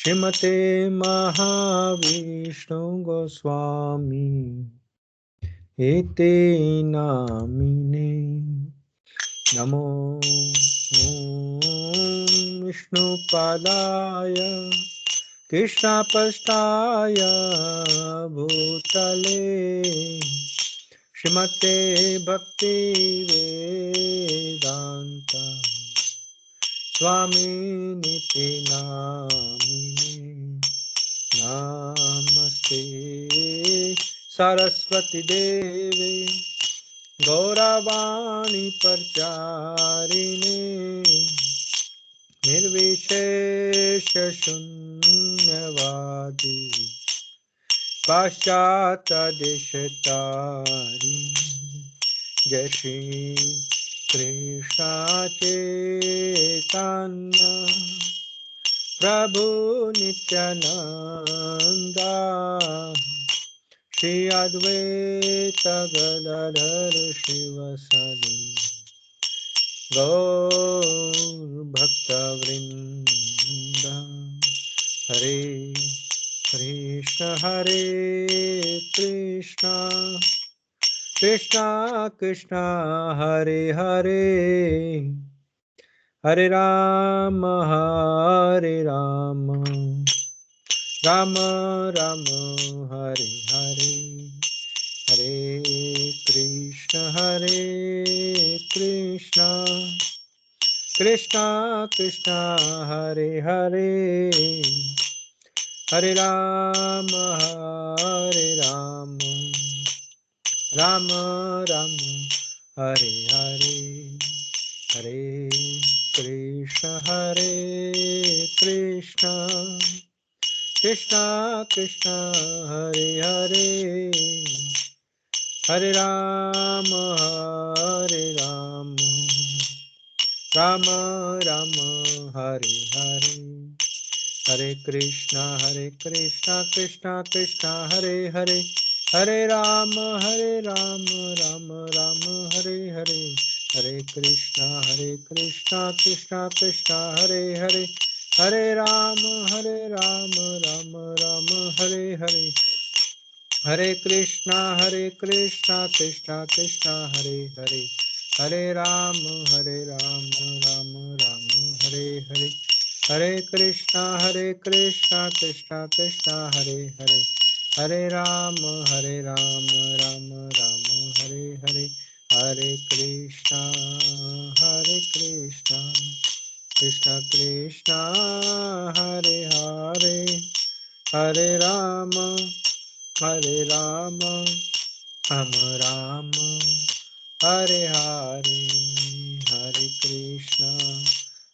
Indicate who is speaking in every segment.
Speaker 1: श्रीमते महाविष्णु गोस्वामी एते नामिने नमो विष्णुपादाय कृष्णपष्टाय भूतले श्रीमते भक्ति वेदांत स्वामी निति नामिने नमस्ते सरस्वती देवे गौरवाणी प्रचारिणे निर्विशेष शून्यवादी पाश्चात्यदेशतारिणे जय श्री कृष्ण चैतन्य प्रभु नित्यानंदा श्री अद्वैत गदाधर शिवसदि गौर भक्तवृंद हरे कृष्ण कृष्ण कृष्ण हरे हरे हरे राम राम राम हरे हरे हरे कृष्ण कृष्ण कृष्ण हरे हरे हरे राम राम राम हरे हरे हरे कृष्ण कृष्ण कृष्ण हरे हरे हरे राम राम राम हरे हरे हरे कृष्णा कृष्णा कृष्णा हरे हरे हरे राम राम राम हरे हरे हरे कृष्णा कृष्णा कृष्णा हरे हरे हरे राम राम राम हरे हरे हरे कृष्णा कृष्णा कृष्णा हरे हरे हरे राम राम राम हरे हरे हरे कृष्णा कृष्णा कृष्णा हरे हरे हरे राम राम राम हरे हरे हरे कृष्णा कृष्णा कृष्णा हरे हरे हरे राम राम हरे हरे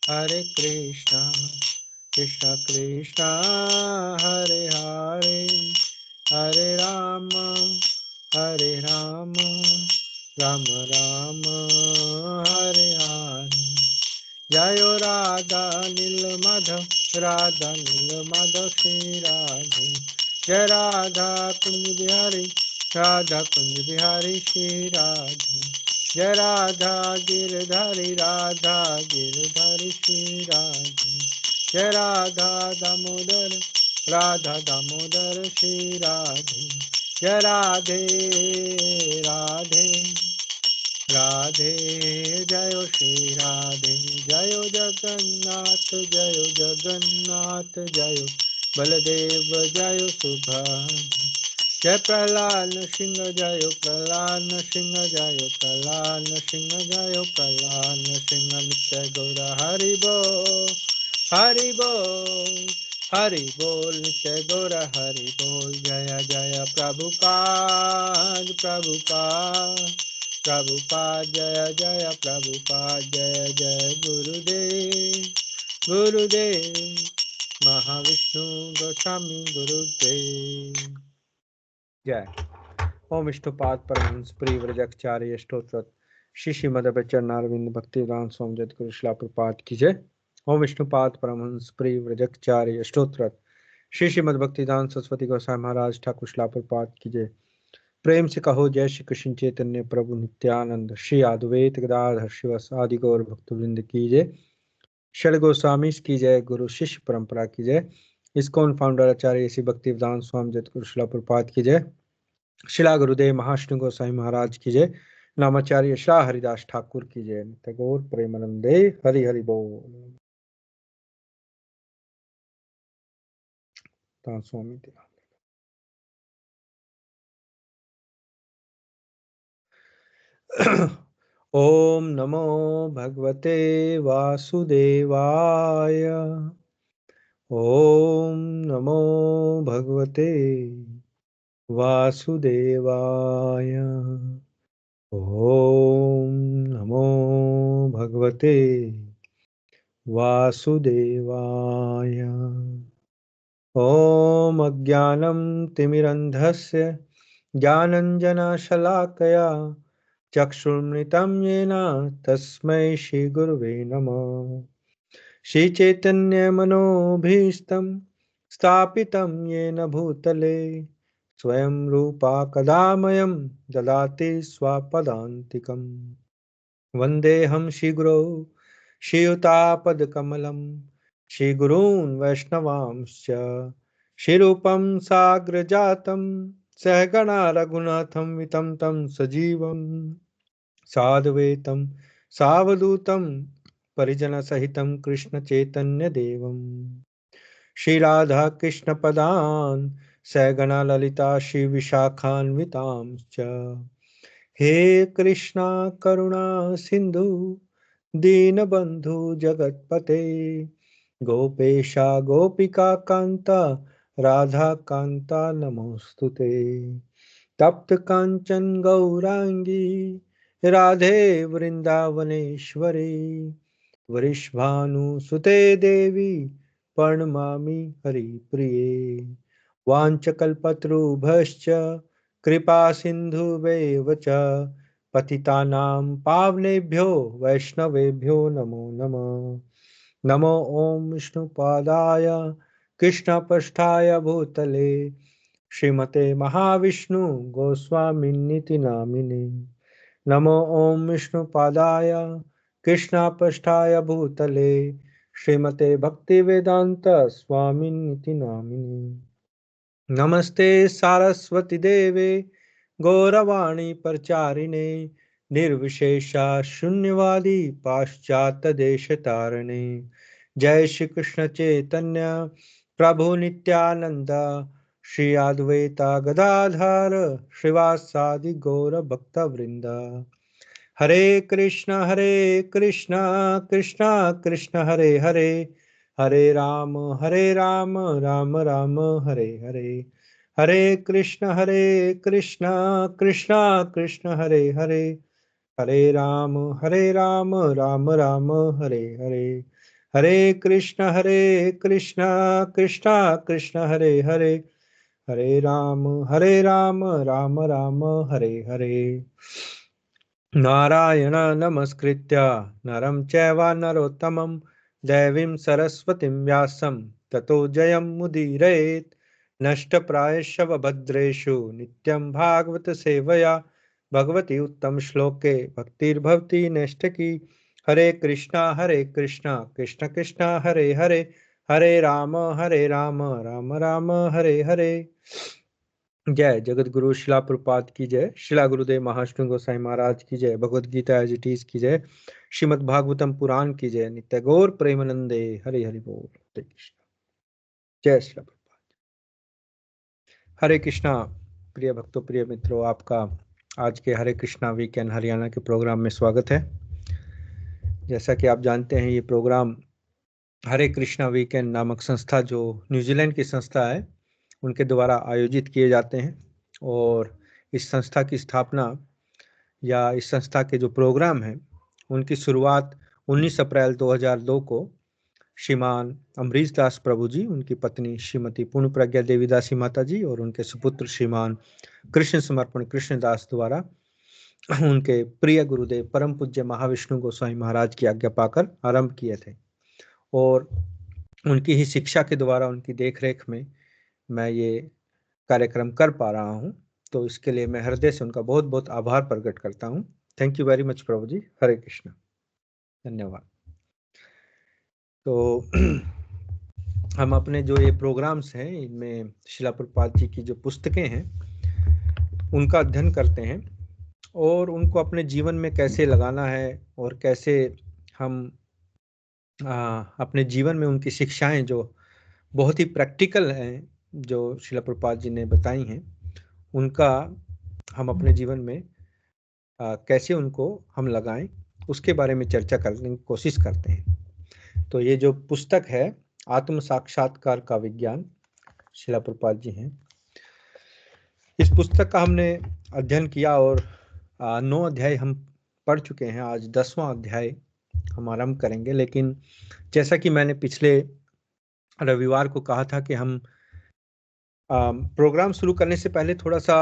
Speaker 1: हरे कृष्णा कृष्णा कृष्णा हरे हरे हरे राम राम राम हरे हरे जय राधा नील माधव श्री राधे जय राधा कुंज बिहारी श्री राधे जय राधा गिरधारी श्री राधे जय राधा दामोदर श्री राधे जय राधे राधे जय श्री राधे जय जगन्नाथ जय बलदेव जय सुभद्रा जय प्रहलाद सिंह जय प्रहलाद सिंह जय प्रहलाद सिंह जय प्रहलाद सिंह नित्य गौर हरि बोल नित्य गौर हरि बोल जय जय प्रभुपाद जय जय प्रभुपाद जय गुरुदेव महाविष्णु गोस्वामी गुरुदेव जय। ओम विष्णुपाद परमहंस परिव्रजकाचार्य स्तोत्र श्री श्रीमद चरणारविंद भक्तिवेदांत स्वामी जगद्गुरु श्रील प्रभुपाद की जय। ओम विष्णुपाद परमहंस परिव्रजकाचार्य स्तोत्र श्री श्रीमद भक्तिवेदांत सरस्वती गोस्वामी महाराज ठाकुर श्रील प्रभुपाद की जय। प्रेम से कहो जय श्री कृष्ण चैतन्य प्रभु नित्यानंद श्री अद्वैत गदाधर शिवस आदि गौर भक्तवृंद की जय। षड गोस्वामी की जय। गुरु शिष्य परंपरा की जय। इस्कॉन फाउंडर आचार्य श्री भक्तिवेदांत स्वामी जगतगुरु श्रील प्रभुपाद की जय। शिला गुरुदेव महाष्णु गोसाई महाराज की जय। नामाचार्य शाह हरिदास ठाकुर की जय। नित्य गौर प्रेमानंदे हरि हरि बोल। स्वामी ओम नमो भगवते वासुदेवाय। ओम नमो भगवते वासुदेवाय। ओम नमो भगवते वासुदेवाय। ओम अज्ञानं तिमिरन्धस्य ज्ञानञ्जनशलाकया चक्षुर्मृतं येन तस्मै श्रीगुरुवे नमः। श्रीचैतन्यमनोभीष्टं स्थापितं येन भूतले स्वयं रूपा कदा मह्यं ददाति स्वपदान्तिकम्। वन्देऽहं श्रीगुरौ श्रीयुतापदकमलं श्रीगुरून् वैष्णवांश्च श्रीरूपं साग्रजातं सहगणा रघुनाथं वितं तं सजीवं साद्वैतं सावधूतं परिजनसहितं कृष्णचैतन्यदेवं श्रीराधा कृष्णपदान् सहगणा ललिता श्रीविशाखान्वितांश्च। हे कृष्णा करुणा सिंधु दीनबंधु जगतपते गोपेशा गोपिका कांता राधा कांता नमोस्तुते। तप्त कांचन गौरांगी राधे वृंदावनेश्वरी वृषभानुसुते देवी प्रणमामि हरिप्रिये। वाञ्छकल्पतरुभ्यश्च कृपा सिन्धुभ्येव च पतितानां पावनेभ्यो वैष्णवेभ्यो नमो नमः। नमो ॐ विष्णुपादाय कृष्णपृष्ठाय भूतले श्रीमते महाविष्णु गोस्वामिन्निति नामिने। नमो ॐ विष्णुपादाय कृष्णपृष्ठाय भूतले श्रीमते भक्तिवेदांत स्वामिन्निति नामिने। नमस्ते सारस्वती देवे गौरवाणी प्रचारिणे निर्विशेषा शून्यवादी पाश्चात्य देश तारणे। जय श्री कृष्ण चैतन्य प्रभु नित्यानंद श्री अद्वैता गदाधर श्रीवासादि गौर भक्त वृंद। हरे कृष्ण कृष्ण कृष्ण हरे हरे हरे राम राम राम हरे हरे। हरे कृष्ण कृष्ण कृष्ण हरे हरे हरे राम राम राम हरे हरे। हरे कृष्ण कृष्ण कृष्ण हरे हरे हरे राम राम राम हरे हरे। नारायण नमस्कृत्य नरं चैव नरोत्तमं देवीं सरस्वतीं व्यासं ततो जयमुदीरयेत्। नष्टप्रायश्च भद्रेषु नित्यं भागवत सेवया भगवती उत्तम श्लोके भक्तिर्भवति नैष्ठिकी। हरे कृष्णा कृष्ण कृष्ण हरे हरे हरे राम राम राम हरे हरे। जय जगत गुरु शिला प्रभुपाद की जय। शिला गुरुदेव महाष्णु गोसाई महाराज की जय। Bhagavad Gita as it is की जय। श्रीमद् भागवतम पुराण की जय। नित्य गौर प्रेमानंदे हरि हरि बोल। हरे कृष्ण। जय शिला प्रभुपाद। हरे कृष्णा। प्रिय भक्तों प्रिय मित्रों, आपका आज के हरे कृष्णा वीकेंड हरियाणा के प्रोग्राम में स्वागत है। जैसा कि आप जानते हैं, ये प्रोग्राम हरे कृष्णा वीकेंड नामक संस्था, जो न्यूजीलैंड की संस्था है, उनके द्वारा आयोजित किए जाते हैं। और इस संस्था की स्थापना या इस संस्था के जो प्रोग्राम हैं, उनकी शुरुआत 19 अप्रैल 2002 को श्रीमान अमरीश दास प्रभु जी, उनकी पत्नी श्रीमती पूर्ण प्रज्ञा देवीदासी माता जी और उनके सुपुत्र श्रीमान कृष्ण समर्पण कृष्णदास द्वारा उनके प्रिय गुरुदेव परम पूज्य महाविष्णु गोस्वामी महाराज की आज्ञा पाकर आरंभ किए थे। और उनकी ही शिक्षा के द्वारा, उनकी देखरेख में मैं ये कार्यक्रम कर पा रहा हूँ। तो इसके लिए मैं हृदय से उनका बहुत बहुत आभार प्रकट करता हूँ। थैंक यू वेरी मच प्रभु जी। हरे कृष्ण। धन्यवाद। तो हम अपने जो ये प्रोग्राम्स हैं इनमें शिला प्रभुपाद जी की जो पुस्तकें हैं उनका अध्ययन करते हैं और उनको अपने जीवन में कैसे लगाना है और कैसे हम अपने जीवन में उनकी शिक्षाएं जो बहुत ही प्रैक्टिकल हैं, जो शिला प्रभुपाद जी ने बताई हैं, उनका हम अपने जीवन में कैसे उनको हम लगाएं, उसके बारे में चर्चा करने की कोशिश करते हैं। तो ये जो पुस्तक है आत्म साक्षात्कार का विज्ञान, शिला प्रभुपाद जी हैं, इस पुस्तक का हमने अध्ययन किया और 9 अध्याय हम पढ़ चुके हैं। आज 10वां अध्याय हम आरंभ करेंगे। लेकिन जैसा कि मैंने पिछले रविवार को कहा था कि हम प्रोग्राम शुरू करने से पहले थोड़ा सा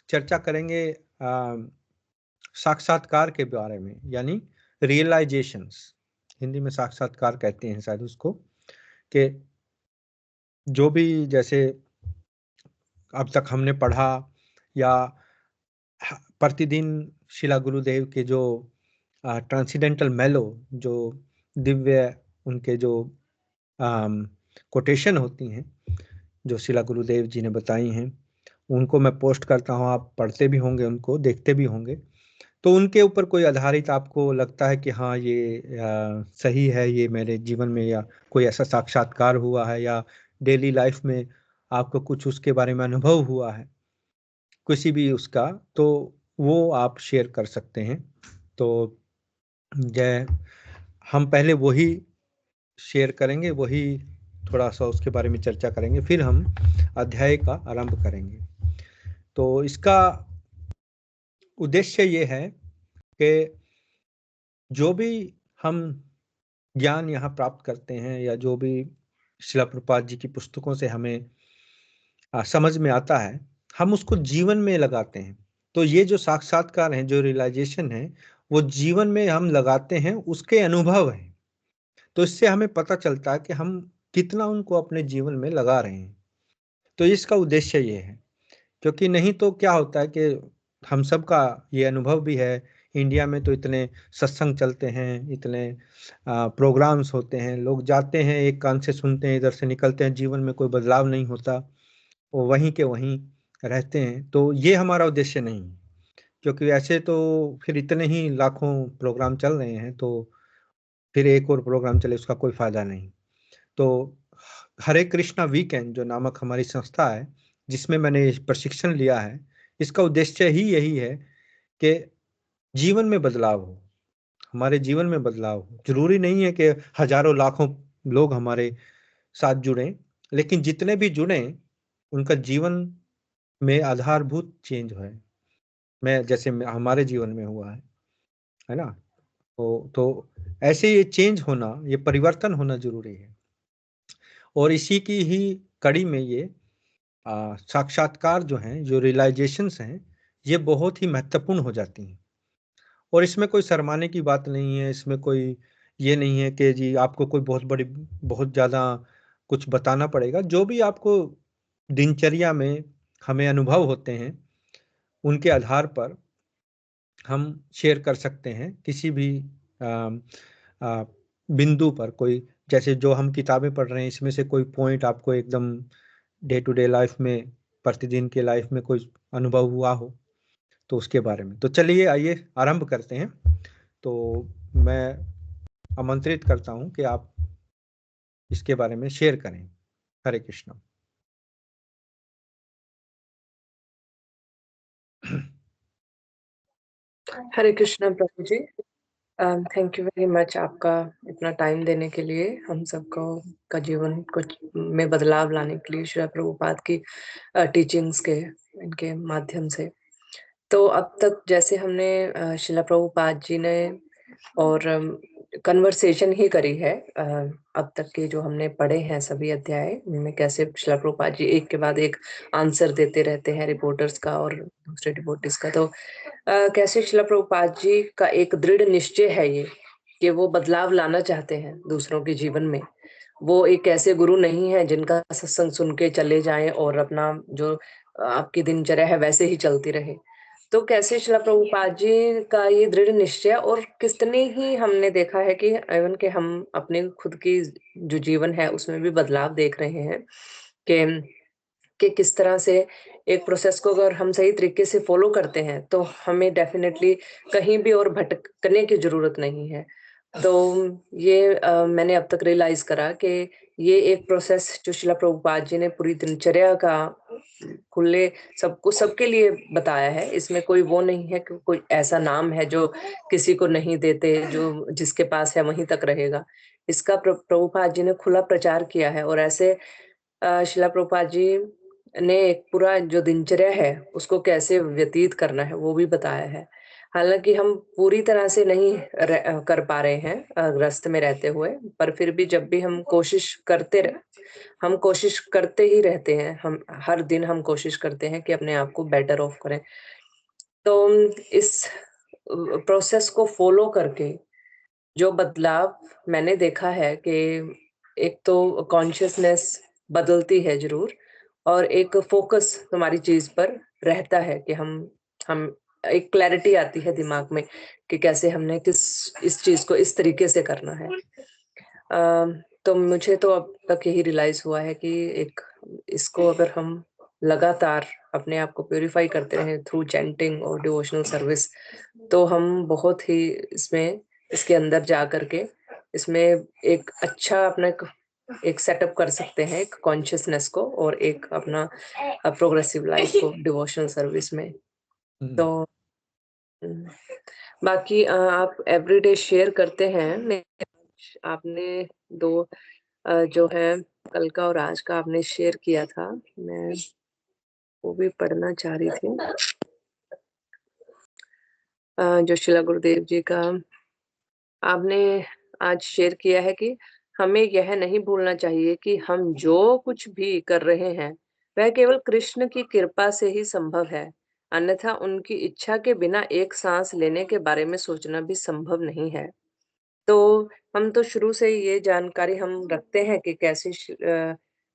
Speaker 1: चर्चा करेंगे साक्षात्कार के बारे में, यानी रियलाइजेशंस, हिंदी में साक्षात्कार कहते हैं शायद उसको, कि जो भी जैसे अब तक हमने पढ़ा या प्रतिदिन शिला गुरुदेव के जो ट्रांसेंडेंटल मेलो, जो दिव्य उनके जो कोटेशन होती हैं जो शिला गुरुदेव जी ने बताई हैं, उनको मैं पोस्ट करता हूँ, आप पढ़ते भी होंगे, उनको देखते भी होंगे। तो उनके ऊपर कोई आधारित आपको लगता है कि हाँ ये सही है, ये मेरे जीवन में या कोई ऐसा साक्षात्कार हुआ है या डेली लाइफ में आपको कुछ उसके बारे में अनुभव हुआ है किसी भी उसका, तो वो आप शेयर कर सकते हैं। तो जय, हम पहले वही शेयर करेंगे, वही थोड़ा सा उसके बारे में चर्चा करेंगे, फिर हम अध्याय का आरंभ करेंगे। तो इसका उद्देश्य ये है कि जो भी हम ज्ञान यहाँ प्राप्त करते हैं या जो भी शिला प्रभुपाद जी की पुस्तकों से हमें समझ में आता है, हम उसको जीवन में लगाते हैं। तो ये जो साक्षात्कार हैं, जो रियलाइजेशन है, वो जीवन में हम लगाते हैं, उसके अनुभव हैं। तो इससे हमें पता चलता है कि हम कितना उनको अपने जीवन में लगा रहे हैं। तो इसका उद्देश्य ये है, क्योंकि नहीं तो क्या होता है कि हम सबका ये अनुभव भी है, इंडिया में तो इतने सत्संग चलते हैं, इतने प्रोग्राम्स होते हैं, लोग जाते हैं, एक कान से सुनते हैं, इधर से निकलते हैं, जीवन में कोई बदलाव नहीं होता, वो वहीं के वहीं रहते हैं। तो ये हमारा उद्देश्य नहीं है, क्योंकि ऐसे तो फिर इतने ही लाखों प्रोग्राम चल रहे हैं, तो फिर एक और प्रोग्राम चले उसका कोई फायदा नहीं। तो हरे कृष्णा वीकेंड जो नामक हमारी संस्था है, जिसमें मैंने प्रशिक्षण लिया है, इसका उद्देश्य ही यही है कि जीवन में बदलाव हो, हमारे जीवन में बदलाव हो। जरूरी नहीं है कि हजारों लाखों लोग हमारे साथ जुड़ें, लेकिन जितने भी जुड़े उनका जीवन में आधारभूत चेंज है, मैं जैसे हमारे जीवन में हुआ है ना। तो ऐसे ये चेंज होना, ये परिवर्तन होना जरूरी है। और इसी की ही कड़ी में ये साक्षात्कार जो हैं, जो रियलाइजेशंस हैं, ये बहुत ही महत्वपूर्ण हो जाती हैं। और इसमें कोई शर्माने की बात नहीं है, इसमें कोई ये नहीं है कि जी आपको कोई बहुत ज़्यादा कुछ बताना पड़ेगा। जो भी आपको दिनचर्या में हमें अनुभव होते हैं, उनके आधार पर हम शेयर कर सकते हैं किसी भी आ, आ, बिंदु पर। कोई जैसे जो हम किताबें पढ़ रहे हैं, इसमें से कोई पॉइंट आपको एकदम डे टू डे लाइफ में, प्रतिदिन के लाइफ में कोई अनुभव हुआ हो तो उसके बारे में। तो चलिए आइए आरंभ करते हैं। तो मैं आमंत्रित करता हूं कि आप इसके बारे में शेयर करें। हरे कृष्णा।
Speaker 2: हरे कृष्णा प्रभु जी, थैंक यू वेरी मच आपका इतना टाइम देने के लिए, हम सबको का जीवन कुछ में बदलाव लाने के लिए श्री प्रभुपाद की टीचिंग्स के इनके माध्यम से। तो अब तक जैसे हमने शिला प्रभुपाद जी ने और कन्वर्सेशन ही करी है, अब तक के जो हमने पढ़े हैं सभी अध्याय, उनमें कैसे शिला प्रभुपाद जी एक के बाद एक आंसर देते रहते हैं रिपोर्टर्स का और दूसरे डिवोटीज का। तो कैसे शिला प्रभुपाद जी का एक दृढ़ निश्चय है ये कि वो बदलाव लाना चाहते हैं दूसरों के जीवन में। वो एक ऐसे गुरु नहीं है जिनका सत्संग सुन के चले जाएं और अपना जो आपकी दिनचर्या है वैसे ही चलती रहे। तो कैसे शिला प्रभुपाद जी का ये दृढ़ निश्चय, और कितने ही हमने देखा है कि इवन के हम अपने खुद की जो जीवन है उसमें भी बदलाव देख रहे हैं कि किस तरह से एक प्रोसेस को अगर हम सही तरीके से फॉलो करते हैं तो हमें डेफिनेटली कहीं भी और भटकने की जरूरत नहीं है। तो ये मैंने अब तक रियलाइज करा कि ये एक प्रोसेस जो शिला प्रभुपाद जी ने पूरी दिनचर्या का खुले सबको सबके लिए बताया है। इसमें कोई वो नहीं है कि कोई ऐसा नाम है जो किसी को नहीं देते, जो जिसके पास है वहीं तक रहेगा। इसका प्रभुपाद जी ने खुला प्रचार किया है, और ऐसे शिला प्रभुपाद जी ने एक पूरा जो दिनचर्या है उसको कैसे व्यतीत करना है वो भी बताया है। हालाँकि हम पूरी तरह से नहीं कर पा रहे हैं ग्रस्त में रहते हुए, पर फिर भी जब भी हम कोशिश करते ही रहते हैं। हम हर दिन हम कोशिश करते हैं कि अपने आप को बेटर ऑफ करें। तो इस प्रोसेस को फ़ॉलो करके जो बदलाव मैंने देखा है कि एक तो कॉन्शियसनेस बदलती है ज़रूर, और एक फ़ोकस हमारी चीज़ पर रहता है कि हम एक क्लैरिटी आती है दिमाग में कि कैसे हमने इस चीज़ को इस तरीके से करना है। तो मुझे तो अब तक यही रियलाइज़ हुआ है कि एक इसको अगर हम लगातार अपने आप को प्यूरिफ़ाई करते रहें थ्रू चैंटिंग और डिवोशनल सर्विस, तो हम बहुत ही इसके अंदर जा कर के इसमें एक अच्छा अपना एक सेटअप कर सकते हैं, एक कॉन्शियसनेस को और एक अपना प्रोग्रेसिव लाइफ को डिवोशनल सर्विस में। तो उम, बाकी आप एवरीडे शेयर करते हैं। आपने 2 जो है कल का और आज का आपने शेयर किया था, मैं वो भी पढ़ना चाह रही थी। जो शिला गुरुदेव जी का आपने आज शेयर किया है कि हमें यह नहीं भूलना चाहिए कि हम जो कुछ भी कर रहे हैं, वह केवल कृष्ण की कृपा से ही संभव है। अन्यथा उनकी इच्छा के बिना एक साँस लेने के बारे में सोचना भी संभव नहीं है। तो हम तो शुरू से ही ये जानकारी हम रखते हैं कि कैसे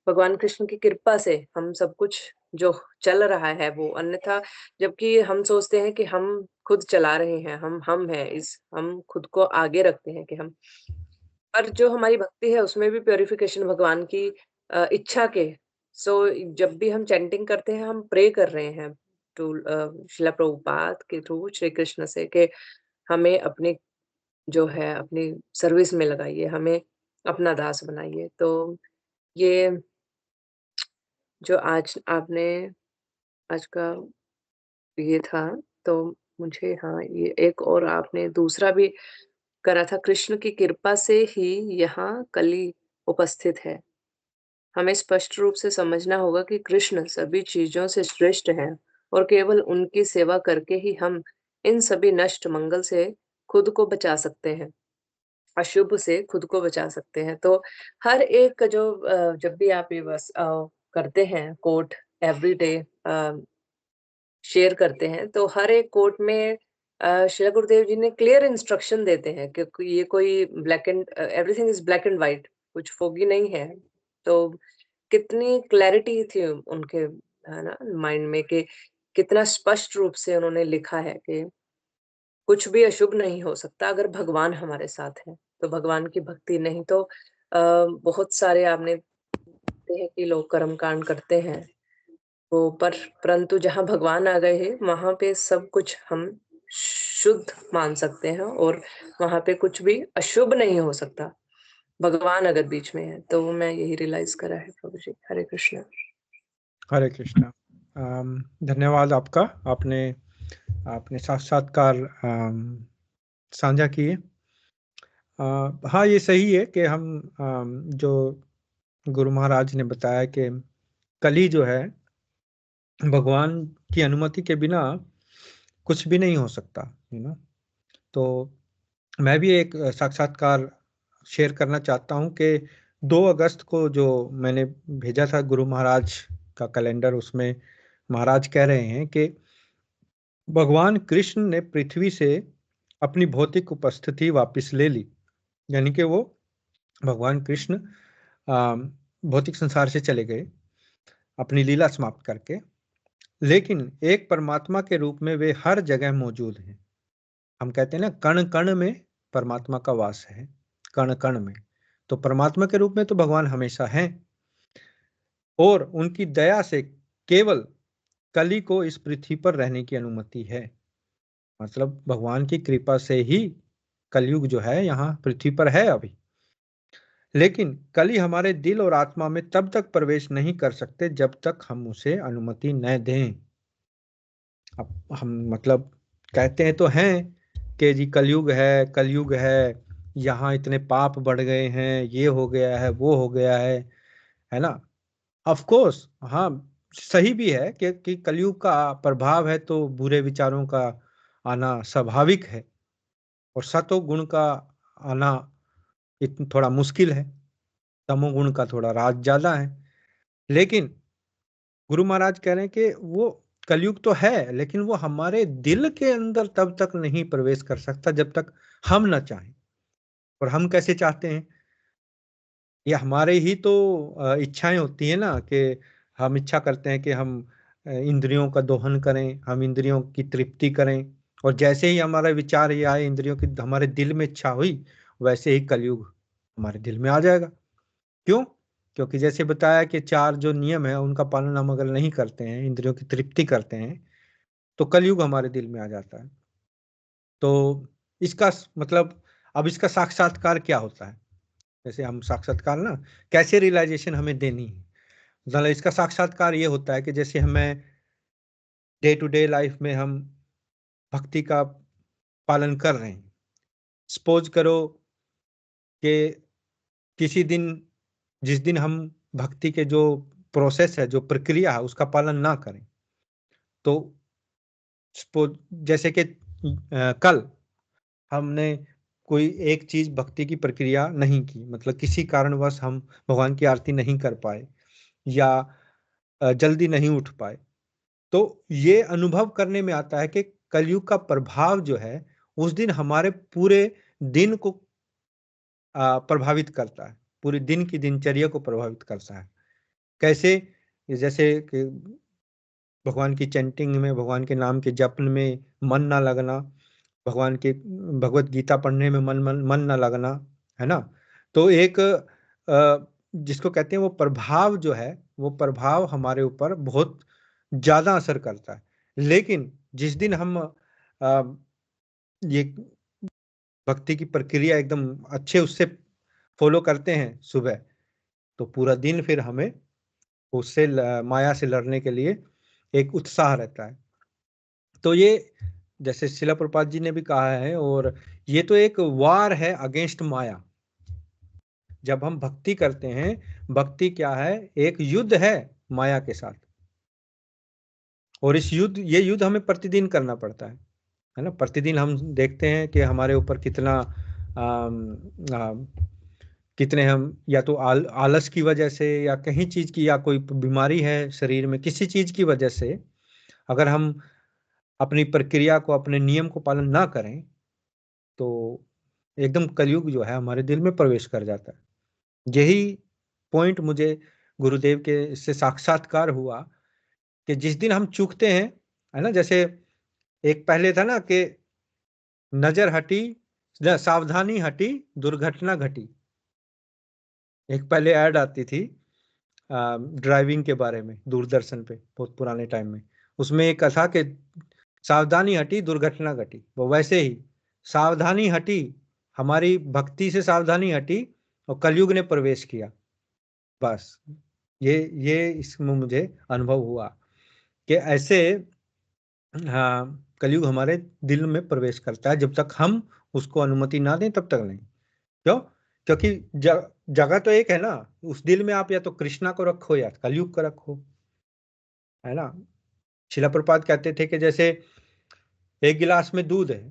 Speaker 2: भगवान कृष्ण की कृपा से हम सब कुछ जो चल रहा है वो, अन्यथा जबकि हम सोचते हैं कि हम खुद चला रहे हैं, हम हैं हम खुद को आगे रखते हैं कि हम, पर जो हमारी भक्ति है उसमें भी प्यूरिफिकेशन भगवान की इच्छा के, सो जब भी हम चैंटिंग करते हैं हम प्रे कर रहे हैं टू शिला प्रभुपाद के थ्रू श्री कृष्ण से कि हमें अपनी जो है अपनी सर्विस में लगाइए, हमें अपना दास बनाइए। तो ये जो आज आपने आज का ये था, तो मुझे हाँ, ये एक और आपने दूसरा भी करा था, कृष्ण की कृपा से ही यहाँ कली उपस्थित है। हमें स्पष्ट रूप से समझना होगा कि कृष्ण सभी चीज़ों से श्रेष्ठ हैं और केवल उनकी सेवा करके ही हम इन सभी नष्ट मंगल से खुद को बचा सकते हैं। अशुभ से खुद को बचा सकते हैं। तो हर एक जो जब भी आप ये बस करते हैं कोट एवरीडे शेयर करते हैं, तो हर एक कोट में श्री गुरुदेव जी ने क्लियर इंस्ट्रक्शन देते हैं कि ये कोई black and everything is black and white, कुछ फोगी नहीं है। तो कितनी क्लैरिटी थी उनके, है ना, माइंड में कि कितना स्पष्ट रूप से उन्होंने लिखा है कि कुछ भी अशुभ नहीं हो सकता अगर भगवान हमारे साथ हैं। तो भगवान की भक्ति नहीं तो बहुत सारे आपने देखते हैं कि लोग कर्म कांड करते हैं, तो परंतु जहाँ भगवान आ गए हैं, वहाँ पे सब कुछ हम शुद्ध मान सकते हैं और वहाँ पे कुछ भी अशुभ नहीं हो सकता, भगवान अगर बीच में है। तो मैं यही रियलाइज़ करा है प्रभु जी। हरे कृष्ण।
Speaker 1: हरे कृष्णा। धन्यवाद आपका, आपने आपने साक्षात्कार साझा किए। हाँ, ये सही है कि हम जो गुरु महाराज ने बताया कि कली जो है भगवान की अनुमति के बिना कुछ भी नहीं हो सकता, यू नो। तो मैं भी एक साक्षात्कार शेयर करना चाहता हूँ कि 2 अगस्त को जो मैंने भेजा था गुरु महाराज का कैलेंडर, उसमें महाराज कह रहे हैं कि भगवान कृष्ण ने पृथ्वी से अपनी भौतिक उपस्थिति वापस ले ली, यानी कि वो भगवान कृष्ण भौतिक संसार से चले गए अपनी लीला समाप्त करके। लेकिन एक परमात्मा के रूप में वे हर जगह मौजूद हैं। हम कहते हैं ना, कण कण में परमात्मा का वास है, कण कण में। तो परमात्मा के रूप में तो भगवान हमेशा हैं, और उनकी दया से केवल कली को इस पृथ्वी पर रहने की अनुमति है। मतलब भगवान की कृपा से ही कलयुग जो है यहाँ पृथ्वी पर है अभी। लेकिन कली हमारे दिल और आत्मा में तब तक प्रवेश नहीं कर सकते जब तक हम उसे अनुमति न दें। अब हम मतलब कहते हैं तो हैं कि जी कलयुग है, कलयुग है, यहाँ इतने पाप बढ़ गए हैं, ये हो गया है, वो हो गया है ना। ऑफ कोर्स, हाँ, सही भी है कि कलयुग का प्रभाव है तो बुरे विचारों का आना स्वाभाविक है, और सतोगुण का आना थोड़ा मुश्किल है, तमोगुण का थोड़ा राज ज्यादा है। लेकिन गुरु महाराज कह रहे हैं कि वो कलयुग तो है, लेकिन वो हमारे दिल के अंदर तब तक नहीं प्रवेश कर सकता जब तक हम ना चाहें। और हम कैसे चाहते हैं? ये हमारे ही तो इच्छाएं होती है ना, कि हम इच्छा करते हैं कि हम इंद्रियों का दोहन करें, हम इंद्रियों की तृप्ति करें। और जैसे ही हमारा विचार ये आए, इंद्रियों की हमारे दिल में इच्छा हुई, वैसे ही कलयुग हमारे दिल में आ जाएगा। क्यों? क्योंकि जैसे बताया कि चार जो नियम है उनका पालन हम अगर नहीं करते हैं, इंद्रियों की तृप्ति करते हैं, तो कलयुग हमारे दिल में आ जाता है। तो इसका मतलब, अब इसका साक्षात्कार क्या होता है? जैसे हम साक्षात्कार ना, कैसे रियलाइजेशन हमें देनी है, मतलब इसका साक्षात्कार ये होता है कि जैसे हमें डे टू डे लाइफ में हम भक्ति का पालन कर रहे हैं। सपोज करो कि किसी दिन, जिस दिन हम भक्ति के जो प्रोसेस है, जो प्रक्रिया है, उसका पालन ना करें, तो सपोज जैसे कि कल हमने कोई एक चीज भक्ति की प्रक्रिया नहीं की, मतलब किसी कारणवश हम भगवान की आरती नहीं कर पाए, या जल्दी नहीं उठ पाए, तो ये अनुभव करने में आता है कि कलयुग का प्रभाव जो है उस दिन हमारे पूरे दिन को प्रभावित करता है, पूरे दिन की दिनचर्या को प्रभावित करता है। कैसे? जैसे कि भगवान की चैंटिंग में, भगवान के नाम के जप में मन ना लगना, भगवान के भगवत गीता पढ़ने में मन ना लगना, है ना। तो एक जिसको कहते हैं वो प्रभाव जो है, वो प्रभाव हमारे ऊपर बहुत ज्यादा असर करता है। लेकिन जिस दिन हम ये भक्ति की प्रक्रिया एकदम अच्छे उससे फॉलो करते हैं सुबह, तो पूरा दिन फिर हमें उससे माया से लड़ने के लिए एक उत्साह रहता है। तो ये जैसे शिला प्रभुपाद जी ने भी कहा है, और ये तो एक वार है अगेंस्ट माया। जब हम भक्ति करते हैं, भक्ति क्या है? एक युद्ध है माया के साथ। और इस युद्ध, ये युद्ध हमें प्रतिदिन करना पड़ता है ना। प्रतिदिन हम देखते हैं कि हमारे ऊपर कितना कितने हम या तो आलस की वजह से, या कहीं चीज की, या कोई बीमारी है शरीर में, किसी चीज की वजह से अगर हम अपनी प्रक्रिया को, अपने नियम को पालन ना करें, तो एकदम कलयुग जो है हमारे दिल में प्रवेश कर जाता है। यही पॉइंट मुझे गुरुदेव के इससे साक्षात्कार हुआ कि जिस दिन हम चूकते हैं, है ना, जैसे एक पहले था ना कि नजर हटी, सावधानी हटी, दुर्घटना घटी। एक पहले ऐड आती थी ड्राइविंग के बारे में, दूरदर्शन पे, बहुत पुराने टाइम में। उसमें एक था कि सावधानी हटी, दुर्घटना घटी। वो वैसे ही सावधानी हटी, हमारी भक्ति से सावधानी हटी, और कलयुग ने प्रवेश किया। बस ये इसमें मुझे अनुभव हुआ कि ऐसे, हाँ, कलयुग हमारे दिल में प्रवेश करता है, जब तक हम उसको अनुमति ना दें तब तक नहीं। क्यों? क्योंकि जगह तो एक है ना, उस दिल में आप या तो कृष्णा को रखो या कलयुग को रखो, है ना। शिला प्रभुपाद कहते थे कि जैसे एक गिलास में दूध है,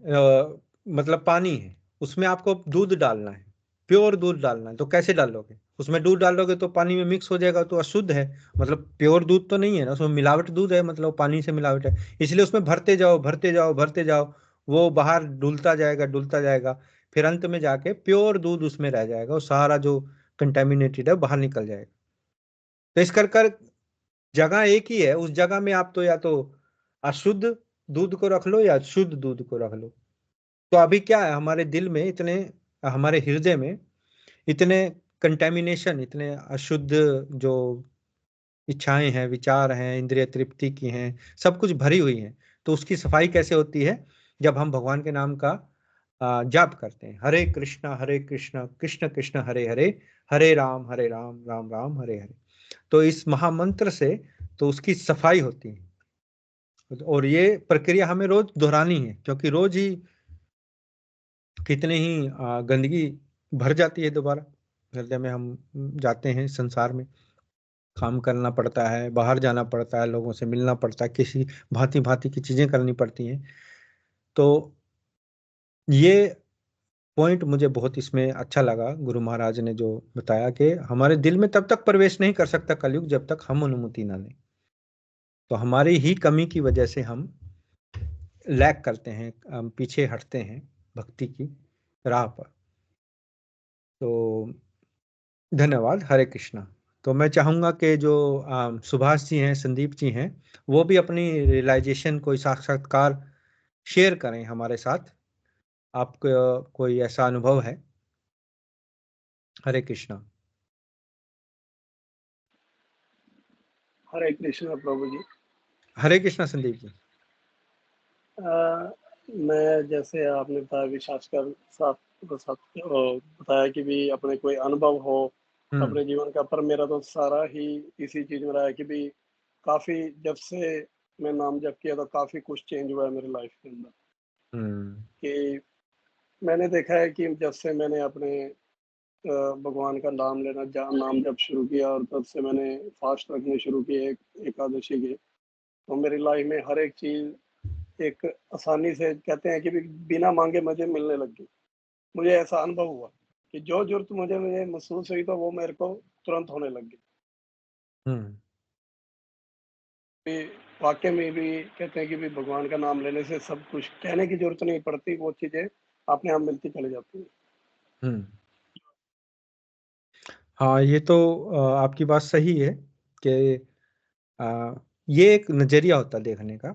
Speaker 1: मतलब पानी है, उसमें आपको दूध डालना है, प्योर दूध डालना है, तो कैसे डालोगे? उसमें दूध डालोगे तो पानी में मिक्स हो जाएगा, तो अशुद्ध है, मतलब प्योर दूध तो नहीं है ना, उसमें मिलावट दूध है, मतलब पानी से मिलावट है। इसलिए उसमें भरते जाओ, भरते जाओ, भरते जाओ, वो बाहर डुलता जाएगा, डुलता जाएगा, फिर अंत में जाके प्योर दूध उसमें रह जाएगा, और सारा जो कंटेमिनेटेड है बाहर निकल जाएगा। तो इस कर कर जगह एक ही है, उस जगह में आप तो या तो अशुद्ध दूध को रख लो या शुद्ध दूध को रख लो। तो अभी क्या है, हमारे दिल में इतने, हमारे हृदय में इतने कंटेमिनेशन, इतने अशुद्ध जो इच्छाएं हैं, विचार हैं, इंद्रिय तृप्ति की हैं, सब कुछ भरी हुई हैं। तो उसकी सफाई कैसे होती है? जब हम भगवान के नाम का जाप करते हैं, हरे कृष्णा कृष्ण कृष्ण हरे हरे, हरे राम राम राम हरे हरे। तो इस महामंत्र से तो उसकी सफाई होती है। और ये प्रक्रिया हमें रोज दोहरानी है, क्योंकि रोज ही कितने ही गंदगी भर जाती है दोबारा हृदय में। हम जाते हैं संसार में, काम करना पड़ता है, बाहर जाना पड़ता है, लोगों से मिलना पड़ता है, किसी भांति भांति की चीजें करनी पड़ती हैं। तो ये पॉइंट मुझे बहुत इसमें अच्छा लगा, गुरु महाराज ने जो बताया कि हमारे दिल में तब तक प्रवेश नहीं कर सकता कलयुग जब तक हम अनुमति ना लें। तो हमारी ही कमी की वजह से हम लैग करते हैं, हम पीछे हटते हैं भक्ति की राह पर। तो धन्यवाद, हरे कृष्णा। तो मैं चाहूंगा कि जो सुभाष जी हैं, संदीप जी हैं, वो भी अपनी रियलाइजेशन, कोई साक्षात्कार शेयर करें हमारे साथ। आपको कोई ऐसा अनुभव है? हरे कृष्णा।
Speaker 3: हरे कृष्ण प्रभु जी।
Speaker 1: हरे कृष्णा संदीप जी।
Speaker 3: मैं जैसे आपने बताया विश्वास कर साथ साथ बताया कि भी अपने कोई अनुभव हो अपने जीवन का, पर मेरा तो सारा ही इसी चीज में रहा है कि भी काफी जब से मैं नाम जप किया तो काफी कुछ चेंज हुआ है मेरी लाइफ के अंदर। कि मैंने देखा है कि जब से मैंने अपने भगवान का नाम लेना नाम जप शुरू किया और तब से मैंने फास्ट रखने शुरू किए एकादशी के, तो मेरी लाइफ में हर एक चीज एक आसानी से, कहते हैं कि भी बिना मांगे मुझे मिलने लग गई। मुझे ऐसा अनुभव हुआ कि जो जरूरत मुझे महसूस हुई तो वो मेरे को तुरंत होने लग गई। वाकई में भी कहते हैं कि भी भगवान का नाम लेने से सब कुछ कहने की जरूरत नहीं पड़ती, वो चीजें अपने आप मिलती चली जाती है।
Speaker 1: हाँ, ये तो आपकी बात सही है कि ये एक नजरिया होता है देखने का।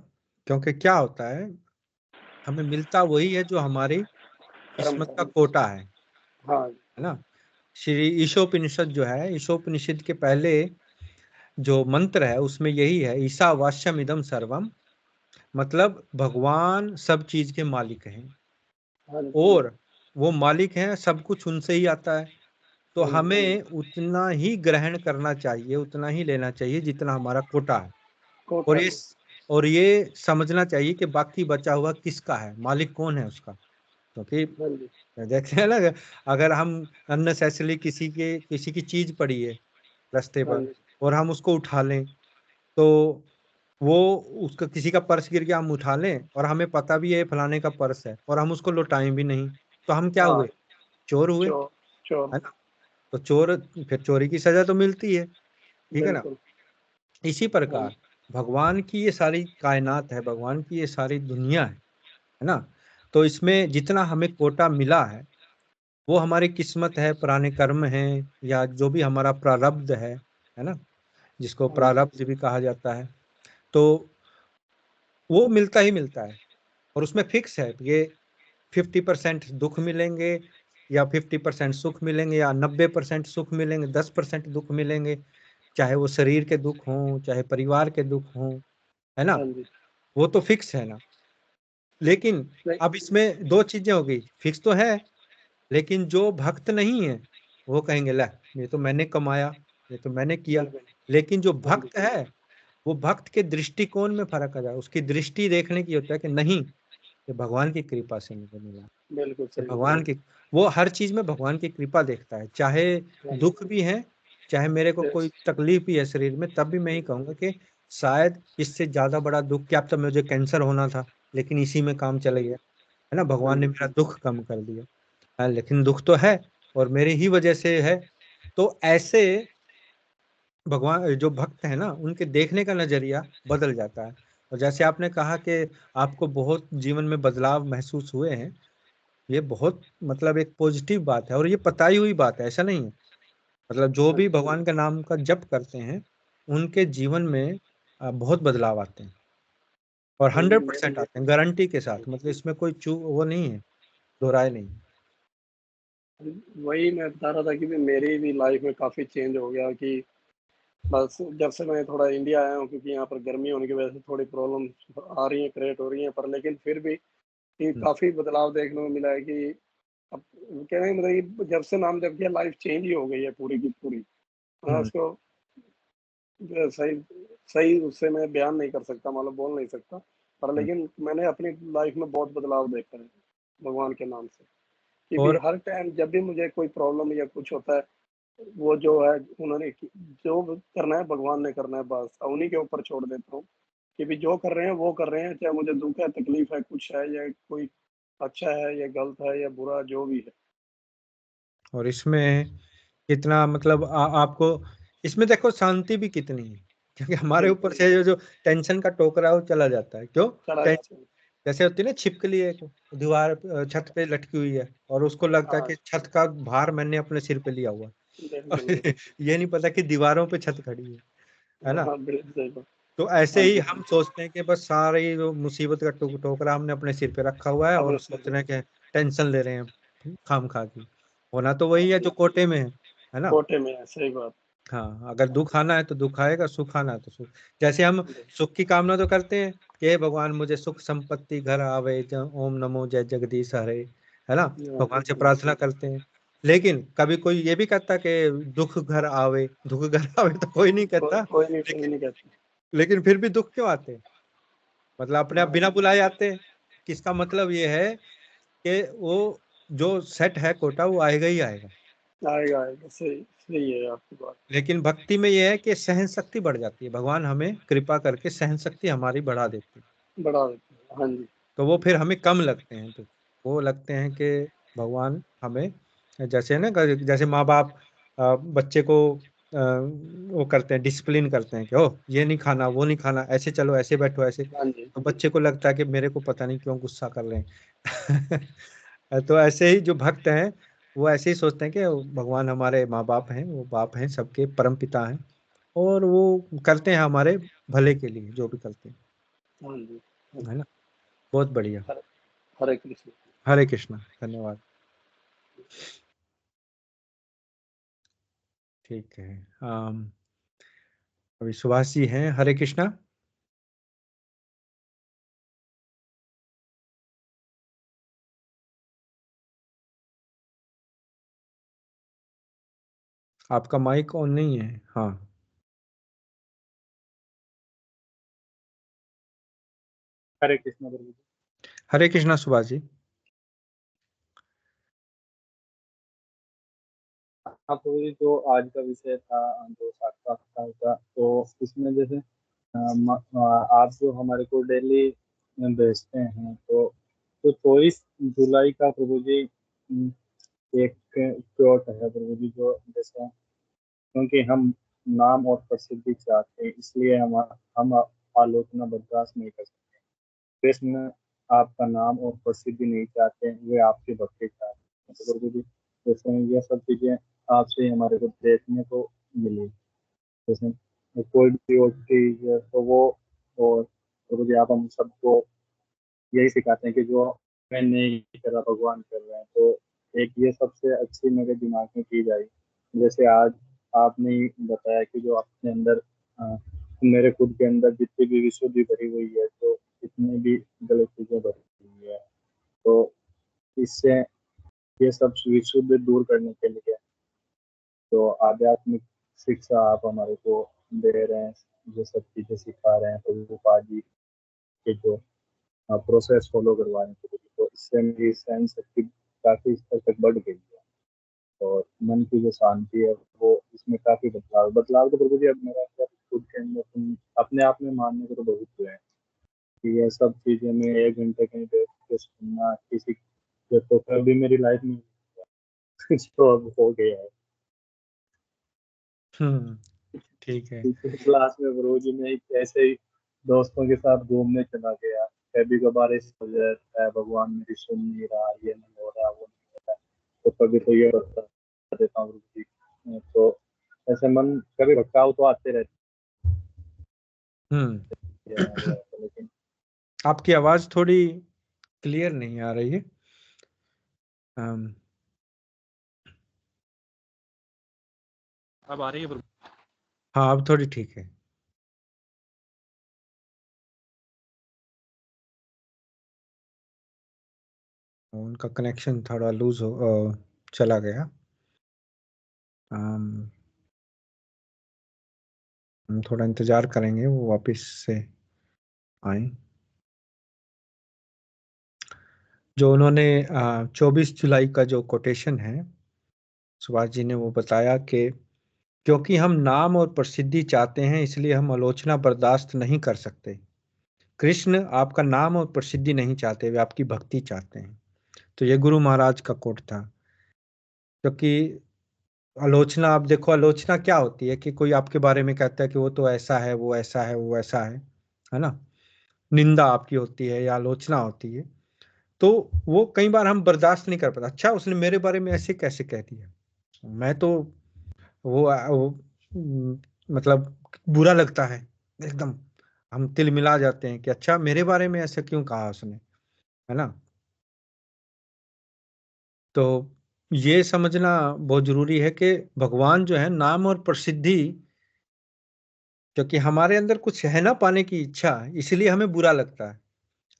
Speaker 1: क्योंकि क्या होता है, हमें मिलता वही है जो हमारी किस्मत का कोटा है।
Speaker 3: हाँ।
Speaker 1: है ना? श्री ईशोपनिषद जो है, ईशोपनिषद के पहले जो मंत्र है उसमें यही है, ईशावास्यम इदम सर्वम। मतलब भगवान सब चीज के मालिक हैं और वो मालिक हैं, सब कुछ उनसे ही आता है। तो हमें उतना ही ग्रहण करना चाहिए, उतना ही लेना चाहिए जितना हमारा कोटा है। और ये समझना चाहिए कि बाकी बचा हुआ किसका है, मालिक कौन है उसका। क्योंकि देखते हैं ना, अगर हम अननेसेसरली किसी की चीज पड़ी है रास्ते पर और हम उसको उठा लें, तो वो उसका किसी का पर्स गिर गया, हम उठा लें और हमें पता भी है फलाने का पर्स है और हम उसको लौटाएं भी नहीं, तो हम क्या हुए? चोर हुए। है ना? तो चोर, फिर चोरी की सजा तो मिलती है। ठीक है ना? इसी प्रकार भगवान की ये सारी कायनात है, भगवान की ये सारी दुनिया है ना? तो इसमें जितना हमें कोटा मिला है वो हमारी किस्मत है, पुराने कर्म हैं, या जो भी हमारा प्रारब्ध है ना, जिसको प्रारब्ध भी कहा जाता है। तो वो मिलता ही मिलता है और उसमें फिक्स है ये 50% दुख मिलेंगे या 50% सुख मिलेंगे या 90% सुख मिलेंगे, 10% दुख मिलेंगे। चाहे वो शरीर के दुख हों, चाहे परिवार के दुख हों, है ना? वो तो फिक्स है ना। लेकिन अब इसमें दो चीजें हो गई, फिक्स तो है, लेकिन जो भक्त नहीं है वो कहेंगे ला, ये तो मैंने कमाया, ये तो मैंने किया। लेकिन जो भक्त है, वो भक्त के दृष्टिकोण में फर्क आ जाए, उसकी दृष्टि देखने की होता है कि नहीं, ये भगवान की कृपा से मुझे मिला।
Speaker 3: बिल्कुल
Speaker 1: ये भगवान की, वो हर चीज में भगवान की कृपा देखता है, चाहे दुख भी है, चाहे मेरे को कोई तकलीफ भी है शरीर में, तब भी मैं ही कहूंगा कि शायद इससे ज्यादा बड़ा दुख, क्या तब मुझे कैंसर होना था लेकिन इसी में काम चले गया। है ना? भगवान ने मेरा दुख कम कर दिया। लेकिन दुख तो है और मेरी ही वजह से है। तो ऐसे भगवान जो भक्त है ना, उनके देखने का नजरिया बदल जाता है। और जैसे आपने कहा कि आपको बहुत जीवन में बदलाव महसूस हुए हैं, ये बहुत मतलब एक पॉजिटिव बात है और ये पताई हुई बात है, ऐसा नहीं है। मतलब जो भी भगवान का नाम का जप करते हैं उनके जीवन में बहुत बदलाव आते हैं और
Speaker 3: तो
Speaker 1: 100% आते हैं गारंटी के साथ, मतलब इसमें कोई वो नहीं है, दो राय नहीं।
Speaker 3: वही मैं बता रहा था कि भी मेरी भी लाइफ में काफ़ी चेंज हो गया कि बस जब से मैं थोड़ा इंडिया आया हूँ, क्योंकि यहाँ पर गर्मी होने की वजह से थोड़ी प्रॉब्लम आ रही है, क्रिएट हो रही है, पर लेकिन फिर भी कि
Speaker 1: हम्म,
Speaker 3: काफ़ी बदलाव देखने को मिला है कि अब कह रहे हैं मतलब कि जब से नाम जब किया लाइफ चेंज ही हो गई है पूरी की पूरी। मैं
Speaker 1: हम्म,
Speaker 3: उसको सही सही उससे मैं बयान नहीं कर सकता, मतलब बोल नहीं सकता, पर
Speaker 1: हम्म।
Speaker 3: लेकिन मैंने अपनी लाइफ में बहुत बदलाव देखा है भगवान के नाम से। कि भी
Speaker 1: और
Speaker 3: हर टाइम जब भी मुझे कोई प्रॉब्लम या कुछ होता है, वो जो है उन्होंने जो करना है भगवान ने करना है, बस उन्हीं के ऊपर छोड़ देता हूँ कि भी जो कर रहे हैं वो कर रहे हैं, चाहे मुझे दुख है, तकलीफ है, कुछ है, या कोई अच्छा है या गलत है या बुरा जो भी है।
Speaker 1: और इसमें कितना मतलब आपको इसमें देखो शांति भी कितनी है, क्योंकि हमारे ऊपर
Speaker 3: बिल्कुल
Speaker 1: से जो टेंशन का टोकरा है वो चला जाता है। क्यों?
Speaker 3: चला
Speaker 1: टेंशन
Speaker 3: जाता है।
Speaker 1: जैसे होती है ना, छिपकली एक दीवार छत पे लटकी हुई है और उसको लगता है
Speaker 3: हाँ
Speaker 1: कि छत का भार मैंने अपने सिर पे लिया हुआ है।
Speaker 3: बिल्कुल
Speaker 1: और
Speaker 3: बिल्कुल।
Speaker 1: ये नहीं पता कि दीवारों पे छत खड़ी है ना।
Speaker 3: हाँ बिल्कुल सही बात।
Speaker 1: तो ऐसे
Speaker 3: हाँ
Speaker 1: ही
Speaker 3: जी हाँ
Speaker 1: हम
Speaker 3: जी।
Speaker 1: सोचते हैं कि बस सारी जो मुसीबत का टोकरा हमने अपने सिर पे रखा हुआ है
Speaker 3: अब
Speaker 1: और सोच रहे हैं कि टेंशन ले रहे हैं खाम खा की। होना तो वही है जो कोटे में है ना।
Speaker 3: कोटे में है, सही बात।
Speaker 1: हाँ, अगर दुख आना है तो दुख आएगा, सुख आना है तो सुख। जैसे हम सुख की कामना तो करते हैं कि हे भगवान मुझे सुख संपत्ति घर आवे, ओम नमो जय जगदीश हरे, है ना।
Speaker 3: हाँ,
Speaker 1: भगवान से
Speaker 3: बिल्कुल
Speaker 1: प्रार्थना करते हैं। लेकिन कभी कोई ये भी कहता कि दुख घर आवे, दुख घर आवे तो कोई नहीं कहता।
Speaker 3: कोई
Speaker 1: लेकिन
Speaker 3: नहीं कहता।
Speaker 1: लेकिन फिर भी दुख क्यों आते हैं? मतलब अपने आप
Speaker 3: हाँ
Speaker 1: बिना बुलाए आते हैं। किसका मतलब ये है कि वो जो सेट है कोटा वो आएगा ही आएगा।
Speaker 3: आएगा आएगा, सही सही है आपकी बात।
Speaker 1: लेकिन भक्ति में ये है कि सहन शक्ति बढ़ जाती है, भगवान हमें कृपा करके सहन शक्ति हमारी बढ़ा देती है।
Speaker 3: बढ़ा देते हैं, हाँ जी।
Speaker 1: तो वो फिर हमें कम लगते हैं, तो वो लगते हैं कि भगवान हमें जैसे ना, जैसे माँ बाप बच्चे को वो करते हैं, डिसिप्लिन करते हैं कि ओ ये नहीं खाना वो नहीं खाना, ऐसे चलो ऐसे बैठो ऐसे।
Speaker 3: हाँ जी।
Speaker 1: तो बच्चे को लगता है कि मेरे को पता नहीं क्यों गुस्सा कर रहे हैं। तो ऐसे ही जो भक्त हैं वो ऐसे ही सोचते हैं कि भगवान हमारे माँ बाप हैं, वो बाप हैं, सबके परम पिता हैं और वो करते हैं हमारे भले के लिए जो भी करते हैं,
Speaker 3: हाँ जी। हाँ
Speaker 1: है
Speaker 3: जी।
Speaker 1: ना। बहुत बढ़िया।
Speaker 3: हरे हरे कृष्ण।
Speaker 1: हरे कृष्णा, धन्यवाद। ठीक है। अभी सुभाष जी हैं, हरे कृष्णा। आपका माइक ऑन नहीं है। हाँ,
Speaker 4: हरे कृष्ण प्रभु जी।
Speaker 1: हरे कृष्णा सुभाष जी।
Speaker 4: हाँ प्रभु जी, जो आज का विषय था जो साक्षात्कार का, तो इसमें जैसे आप जो हमारे को डेली भेजते हैं, तो 24 जुलाई का प्रभु जी एक क्योट है प्रभु जी, जो जैसे क्योंकि हम नाम और प्रसिद्धि चाहते हैं, इसलिए हम आलोचना बर्दाश्त नहीं कर सकते। कृष्ण आपका नाम और प्रसिद्धि नहीं चाहते, वे आपके भक्ति चाहते हैं। तो प्रभु जी, जैसे ये सब चीजें आपसे हमारे को देखने को मिली, जैसे कोई भी और चीज है, तो वो, और प्रभु जी आप हम सबको यही सिखाते हैं कि जो मैं नहीं कर रहा भगवान कर रहे हैं। तो एक ये सबसे अच्छी मेरे दिमाग में चीज आई, जैसे आज आपने ही बताया कि जो अपने अंदर मेरे खुद के अंदर जितनी भी विशुद्धि भरी हुई है, तो जितनी भी गलत चीजें भरी हुई है, तो इससे ये सब विशुद्ध दूर करने के लिए तो आध्यात्मिक शिक्षा आप हमारे को दे रहे हैं, जो सब चीजें सिखा रहे हैं प्रभुपाद जी के जो प्रोसेस फॉलो करवा रहे हैं, तो इससे मेरी सहन शक्ति काफी स्तर तक बढ़ गई है और मन की जो शांति है वो इसमें काफी बदलाव बदलाव तो प्रभु जी अब मेरा अंदर खुद के अंदर अपने आप में मानने को तो बहुत हुआ है कि ये सब चीजें मैं 1 घंटे कहीं बैठ के सुनना किसी के, तो कभी मेरी लाइफ में जो अब हो गया है।
Speaker 1: ठीक है।
Speaker 4: पिछले क्लास में रोज में एक ऐसे ही दोस्तों के साथ घूमने चला गया, कभी कभार ऐसा हो जाता है भगवान मेरी सुन नहीं रहा, ये नहीं हो रहा वो नहीं हो रहा, तो कभी तो ये बता देता हूँ गुरु जी। तो ऐसे मन कभी भटकाव तो आते रहते लेकिन
Speaker 1: आपकी आवाज थोड़ी क्लियर नहीं आ रही है।
Speaker 5: अब आ रही है प्रभु?
Speaker 1: हाँ, अब थोड़ी ठीक है। उनका कनेक्शन थोड़ा लूज हो चला गया। हम थोड़ा इंतजार करेंगे वो वापस से आए। जो उन्होंने 24 जुलाई का जो कोटेशन है सुभाष जी ने वो बताया कि क्योंकि हम नाम और प्रसिद्धि चाहते हैं इसलिए हम आलोचना बर्दाश्त नहीं कर सकते। कृष्ण आपका नाम और प्रसिद्धि नहीं चाहते, वे आपकी भक्ति चाहते हैं। तो ये गुरु महाराज का कोट था। क्योंकि आलोचना, आप देखो आलोचना क्या होती है कि कोई आपके बारे में कहता है कि वो तो ऐसा है, वो ऐसा है, वो ऐसा है ना। निंदा आपकी होती है या आलोचना होती है, तो वो कई बार हम बर्दाश्त नहीं कर पाते। अच्छा, उसने मेरे बारे में ऐसे कैसे कह दिया, मैं तो वो मतलब बुरा लगता है एकदम। हम तिल मिला जाते हैं कि अच्छा मेरे बारे में ऐसे क्यों कहा उसने, है ना। तो ये समझना बहुत जरूरी है कि भगवान जो है नाम और प्रसिद्धि, क्योंकि हमारे अंदर कुछ है ना पाने की इच्छा, इसलिए हमें बुरा लगता है।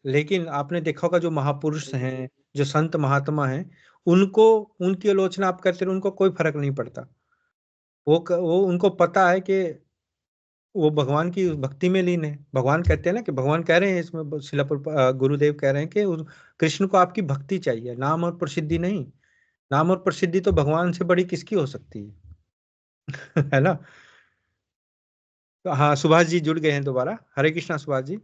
Speaker 1: लेकिन आपने देखा होगा जो महापुरुष हैं, जो संत महात्मा हैं, उनको उनकी आलोचना आप करते रहो, उनको कोई फर्क नहीं पड़ता। वो उनको पता है कि वो भगवान की भक्ति में लीन है। भगवान कहते हैं ना कि भगवान कह रहे हैं इसमें, गुरुदेव कह रहे हैं कि कृष्ण को आपकी भक्ति चाहिए, नाम और प्रसिद्धि नहीं। नाम और प्रसिद्धि तो भगवान से बड़ी किसकी हो सकती है है ना। तो हाँ, सुभाष जी जुड़ गए हैं दोबारा। हरे कृष्णा सुभाष जी।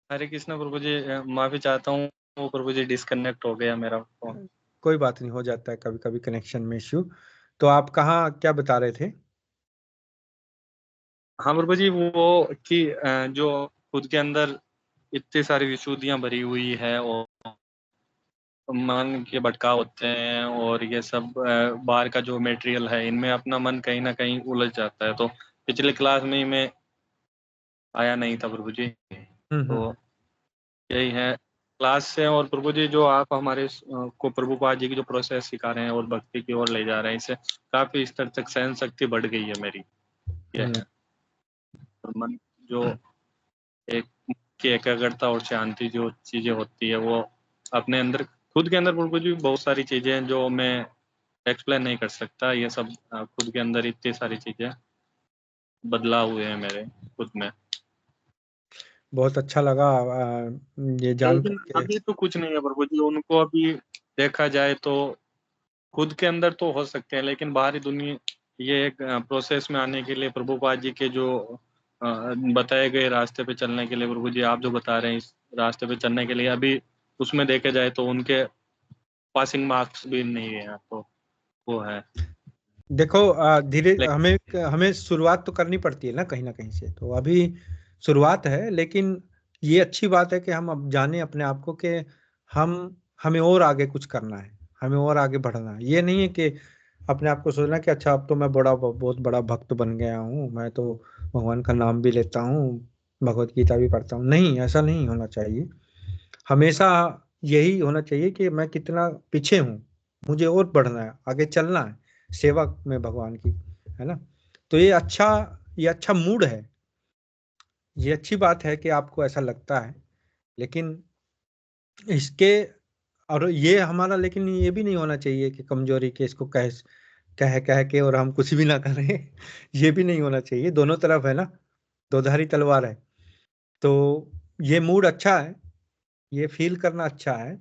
Speaker 5: हरे कृष्णा प्रभु जी, माफी चाहता हूँ, वो प्रभु जी डिस्कनेक्ट हो गया मेरा फोन।
Speaker 1: कोई बात नहीं, हो जाता है कभी कभी कनेक्शन में इश्यू। तो आप कहाँ क्या बता रहे थे?
Speaker 5: हाँ प्रभु जी, वो कि जो खुद के अंदर इतनी सारी विशुद्धियां भरी हुई है और मन के भटकाव होते हैं और ये सब बाहर का जो मटेरियल है, इनमें अपना मन कहीं ना कहीं उलझ जाता है। तो पिछले क्लास में ही मैं आया नहीं था प्रभु जी, तो यही है क्लास से। और प्रभु जी जो आप हमारे को प्रभुपाद जी की जो प्रोसेस सिखा रहे हैं और भक्ति की ओर ले जा रहे हैं, इससे काफी स्तर तक सहन शक्ति बढ़ गई है मेरी। यह है और मन जो एक की एकाग्रता और शांति जो चीजें होती है वो अपने अंदर, खुद के अंदर प्रभु जी बहुत सारी चीजें हैं जो मैं एक्सप्लेन नहीं कर सकता। ये सब खुद के अंदर इतनी सारी चीजें बदलाव हुए हैं मेरे खुद में।
Speaker 1: बहुत अच्छा लगा ये जान
Speaker 5: लेकिन
Speaker 1: करके।
Speaker 5: अभी तो कुछ नहीं है प्रभु जी, उनको अभी देखा जाए तो खुद के अंदर तो हो सकते हैं, लेकिन बाहरी दुनिया, ये एक प्रोसेस में आने के लिए प्रभुपाद जी के जो बताए गए रास्ते पे चलने के लिए, प्रभु जी आप जो बता रहे हैं इस रास्ते पे चलने के लिए, अभी उसमें देखे जाए तो उनके पासिंग मार्क्स भी नहीं है, तो वो है।
Speaker 1: देखो धीरे
Speaker 5: लेकिन
Speaker 1: हमें शुरुआत तो करनी पड़ती है ना कहीं से। तो अभी शुरुआत है, लेकिन ये अच्छी बात है कि हम अब जाने अपने आप को कि हम हमें और आगे कुछ करना है, हमें और आगे बढ़ना है। ये नहीं है कि अपने आप को सोचना कि अच्छा अब तो मैं बहुत बड़ा भक्त बन गया हूँ, मैं तो भगवान का नाम भी लेता हूँ, भगवत गीता भी पढ़ता हूँ। नहीं, ऐसा नहीं होना चाहिए। हमेशा यही होना चाहिए कि मैं कितना पीछे हूँ, मुझे और बढ़ना है, आगे चलना है सेवा में भगवान की, है ना। तो ये अच्छा मूड है, ये अच्छी बात है कि आपको ऐसा लगता है। लेकिन इसके और ये हमारा, लेकिन ये भी नहीं होना चाहिए कि कमजोरी के इसको कह कह कह के और हम कुछ भी ना करें ये भी नहीं होना चाहिए। दोनों तरफ है ना, दोधारी तलवार है। तो ये मूड अच्छा है, ये फील करना अच्छा है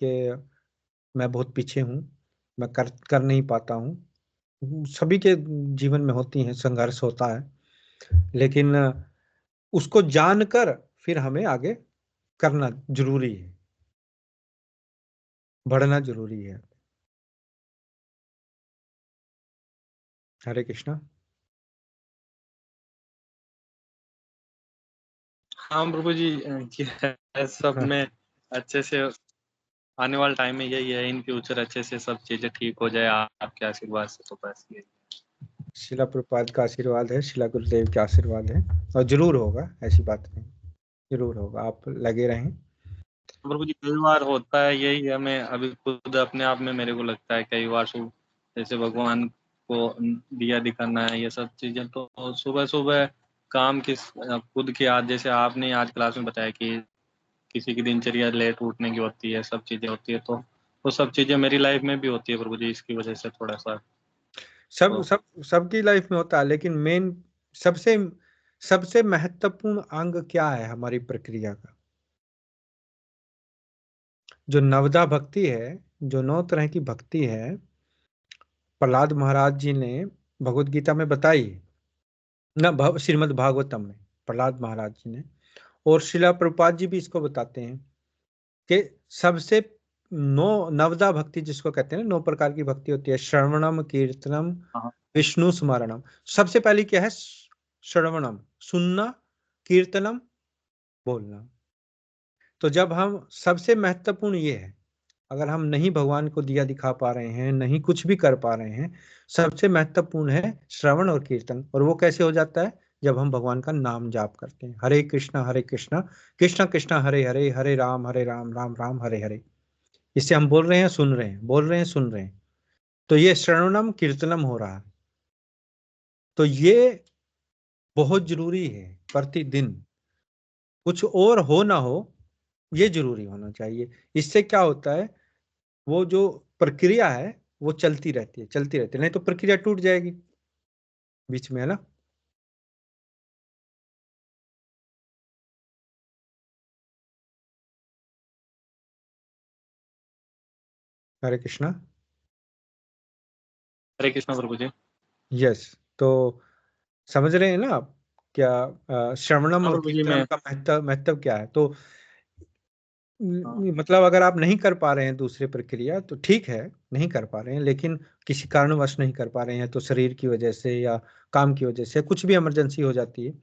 Speaker 1: कि मैं बहुत पीछे हूँ, मैं कर नहीं पाता हूँ। सभी के जीवन में होती हैं, संघर्ष होता है, लेकिन उसको जानकर फिर हमें आगे करना जरूरी है, बढ़ना जरूरी है। हरे कृष्णा।
Speaker 5: हाँ प्रभु जी, ये है सब
Speaker 1: हाँ,
Speaker 5: में अच्छे से आने वाला टाइम में यही है, इन फ्यूचर अच्छे से सब चीजें ठीक हो जाए आपके आशीर्वाद से, तो बस यही।
Speaker 1: शिला प्रभुपाद का आशीर्वाद है, शिला गुरुदेव का आशीर्वाद है, और जरूर होगा, ऐसी बात नहीं, जरूर होगा, आप लगे रहें।
Speaker 5: प्रभु जी कई बार होता है यही है, मैं अभी खुद अपने आप में मेरे को लगता है कई बार जैसे भगवान को दिया दिखाना है ये सब चीजें, तो सुबह सुबह काम की खुद की आज, जैसे आपने आज क्लास में बताया कि किसी की दिनचर्या लेट उठने की होती है, सब चीजें होती है, तो वो सब चीजें मेरी लाइफ में भी होती है प्रभु जी, इसकी वजह से थोड़ा सा
Speaker 1: सब सब सबकी लाइफ में होता है, लेकिन मेन सबसे सबसे महत्वपूर्ण अंग क्या है हमारी प्रक्रिया का? जो नवदा भक्ति है, जो 9 तरह की भक्ति है, प्रहलाद महाराज जी ने भगवत गीता में बताई न, श्रीमद् भागवतम में प्रहलाद महाराज जी ने, और शिला प्रभुपाद जी भी इसको बताते हैं कि सबसे नवदा भक्ति जिसको कहते हैं ना, 9 प्रकार की भक्ति होती है, श्रवणम, कीर्तनम, विष्णु स्मरणम। सबसे पहली क्या है? श्रवणम, सुनना, कीर्तनम, बोलना। तो जब हम, सबसे महत्वपूर्ण ये है, अगर हम नहीं भगवान को दिया दिखा पा रहे हैं, नहीं कुछ भी कर पा रहे हैं, सबसे महत्वपूर्ण है श्रवण और कीर्तन। और वो कैसे हो जाता है? जब हम भगवान का नाम जाप करते हैं, हरे कृष्णा कृष्ण कृष्ण हरे हरे, हरे राम राम राम हरे हरे। इससे हम बोल रहे हैं, सुन रहे हैं, बोल रहे हैं, सुन रहे हैं। तो ये श्रवणम कीर्तनम हो रहा है। तो ये बहुत जरूरी है, प्रतिदिन कुछ और हो ना हो, ये जरूरी होना चाहिए। इससे क्या होता है, वो जो प्रक्रिया है वो चलती रहती है, चलती रहती है, नहीं तो प्रक्रिया टूट जाएगी बीच में, है ना। हरे कृष्णा।
Speaker 5: हरे कृष्णा प्रभु जी।
Speaker 1: यस, तो समझ रहे हैं ना आप क्या श्रवणम
Speaker 5: हाँ
Speaker 1: और
Speaker 5: प्रभु जी,
Speaker 1: कीर्तनम
Speaker 5: मैं
Speaker 1: का महत्व महत्व क्या है? तो
Speaker 5: हाँ
Speaker 1: मतलब अगर आप नहीं कर पा रहे हैं दूसरी प्रक्रिया तो ठीक है, नहीं कर पा रहे हैं, लेकिन किसी कारणवश नहीं कर पा रहे हैं, तो शरीर की वजह से या काम की वजह से कुछ भी इमरजेंसी हो जाती है,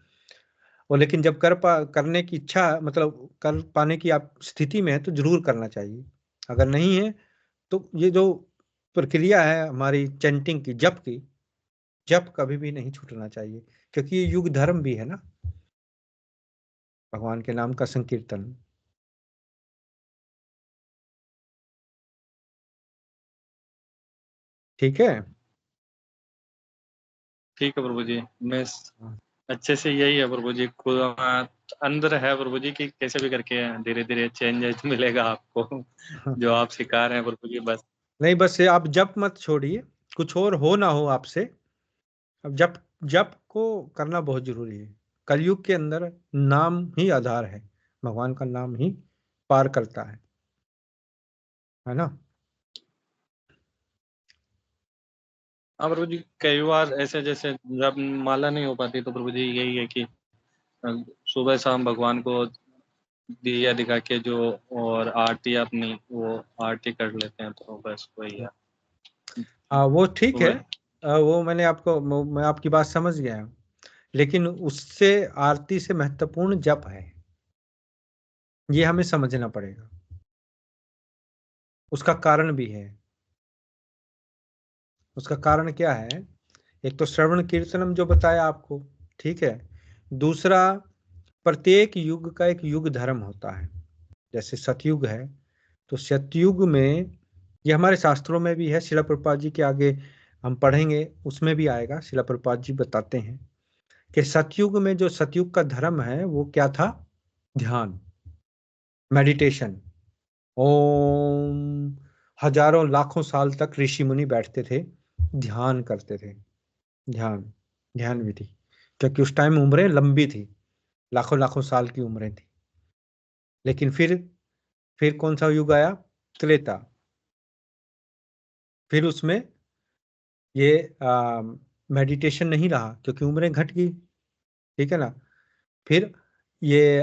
Speaker 1: और लेकिन जब करने की इच्छा, मतलब कर पाने की आप स्थिति में है, तो जरूर करना चाहिए। अगर नहीं है तो ये जो प्रक्रिया है हमारी चैंटिंग की, जप कभी भी नहीं छूटना चाहिए, क्योंकि ये युग धर्म भी है ना, भगवान के नाम का संकीर्तन। ठीक है।
Speaker 5: ठीक है प्रभु जी, मैं
Speaker 1: हाँ।
Speaker 5: अच्छे से यही है प्रभु जी, खुद अंदर है प्रभु जी कि कैसे भी करके धीरे धीरे चेंज मिलेगा आपको जो आप सिखा रहे हैं प्रभु जी, बस।
Speaker 1: नहीं, बस ये आप जप मत छोड़िए, कुछ और हो ना हो आपसे। अब जप, जप को करना बहुत जरूरी है। कलयुग के अंदर नाम ही आधार है, भगवान का नाम ही पार करता है ना।
Speaker 5: हाँ प्रभु जी, कई बार ऐसे जैसे जब माला नहीं हो पाती तो प्रभु जी यही है कि सुबह शाम भगवान को दिया दिखा के जो, और आरती अपनी वो आरती कर लेते हैं, तो बस वही है।
Speaker 1: वो ठीक है।
Speaker 5: सुबह
Speaker 1: वो मैं आपकी बात समझ गया, लेकिन उससे, आरती से महत्वपूर्ण जप है, ये हमें समझना पड़ेगा। उसका कारण भी है। उसका कारण क्या है? एक तो श्रवण कीर्तनम जो बताया आपको, ठीक है। दूसरा, प्रत्येक युग का एक युग धर्म होता है। जैसे सतयुग है, तो सतयुग में, ये हमारे शास्त्रों में भी है, शिला प्रभुपाद जी के आगे हम पढ़ेंगे उसमें भी आएगा। शिला प्रभुपाद जी बताते हैं कि सतयुग में जो सतयुग का धर्म है वो क्या था? ध्यान, मेडिटेशन। ओम, हजारों लाखों साल तक ऋषि मुनि बैठते थे, ध्यान करते थे। ध्यान, ध्यान विधि, क्योंकि उस टाइम उम्रें लंबी थी, लाखों लाखों साल की उम्रें थी। लेकिन फिर कौन सा युग आया? त्रेता। फिर उसमें ये मेडिटेशन नहीं रहा, क्योंकि उम्रें घट गई, ठीक है ना। फिर ये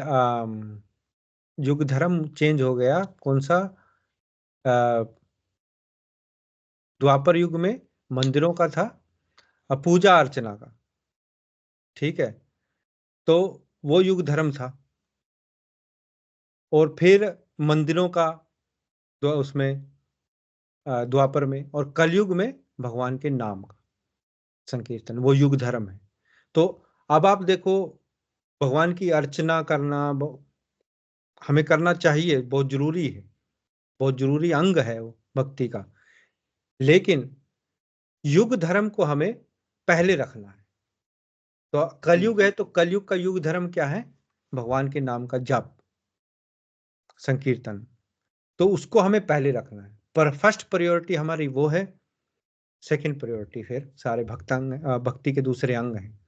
Speaker 1: युग धर्म चेंज हो गया, कौन सा? आ, द्वापर युग में मंदिरों का था, पूजा अर्चना का, ठीक है। तो वो युग धर्म था। और फिर मंदिरों का उसमें द्वापर में, और कलयुग में भगवान के नाम का। संकीर्तन, वो युग धर्म है। तो अब आप देखो, भगवान की अर्चना करना हमें करना चाहिए, बहुत जरूरी है, बहुत जरूरी अंग है वो भक्ति का। लेकिन युग धर्म को हमें पहले रखना है। तो कलयुग है, तो कलयुग का युग धर्म क्या है? भगवान के नाम का जप, संकीर्तन। तो उसको हमें पहले रखना है, पर फर्स्ट प्रायोरिटी हमारी वो है। सेकंड प्रायोरिटी फिर सारे भक्तांग, भक्ति के दूसरे अंग हैं।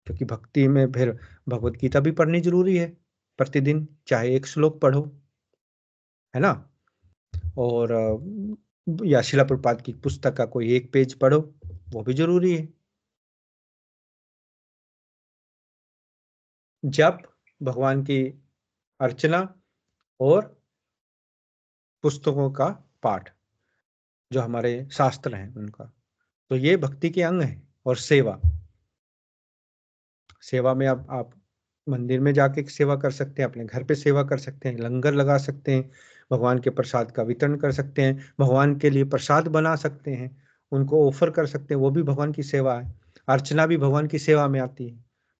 Speaker 1: क्योंकि भक्ति में फिर भगवत गीता भी पढ़नी जरूरी है प्रतिदिन, चाहे एक श्लोक पढ़ो, है ना। और या शिला प्रभुपाद की पुस्तक का कोई एक पेज पढ़ो, वो भी जरूरी है। जप, भगवान की अर्चना और पुस्तकों का पाठ, जो हमारे शास्त्र हैं उनका, तो ये भक्ति के अंग हैं। और सेवा, सेवा में आप मंदिर में जाके सेवा कर सकते हैं, अपने घर पे सेवा कर सकते हैं, लंगर लगा सकते हैं, भगवान के प्रसाद का वितरण कर सकते हैं, भगवान के लिए प्रसाद बना सकते हैं, उनको ऑफर कर सकते हैं, वो भी भगवान की सेवा है। अर्चना भी भगवान की सेवा में आती है।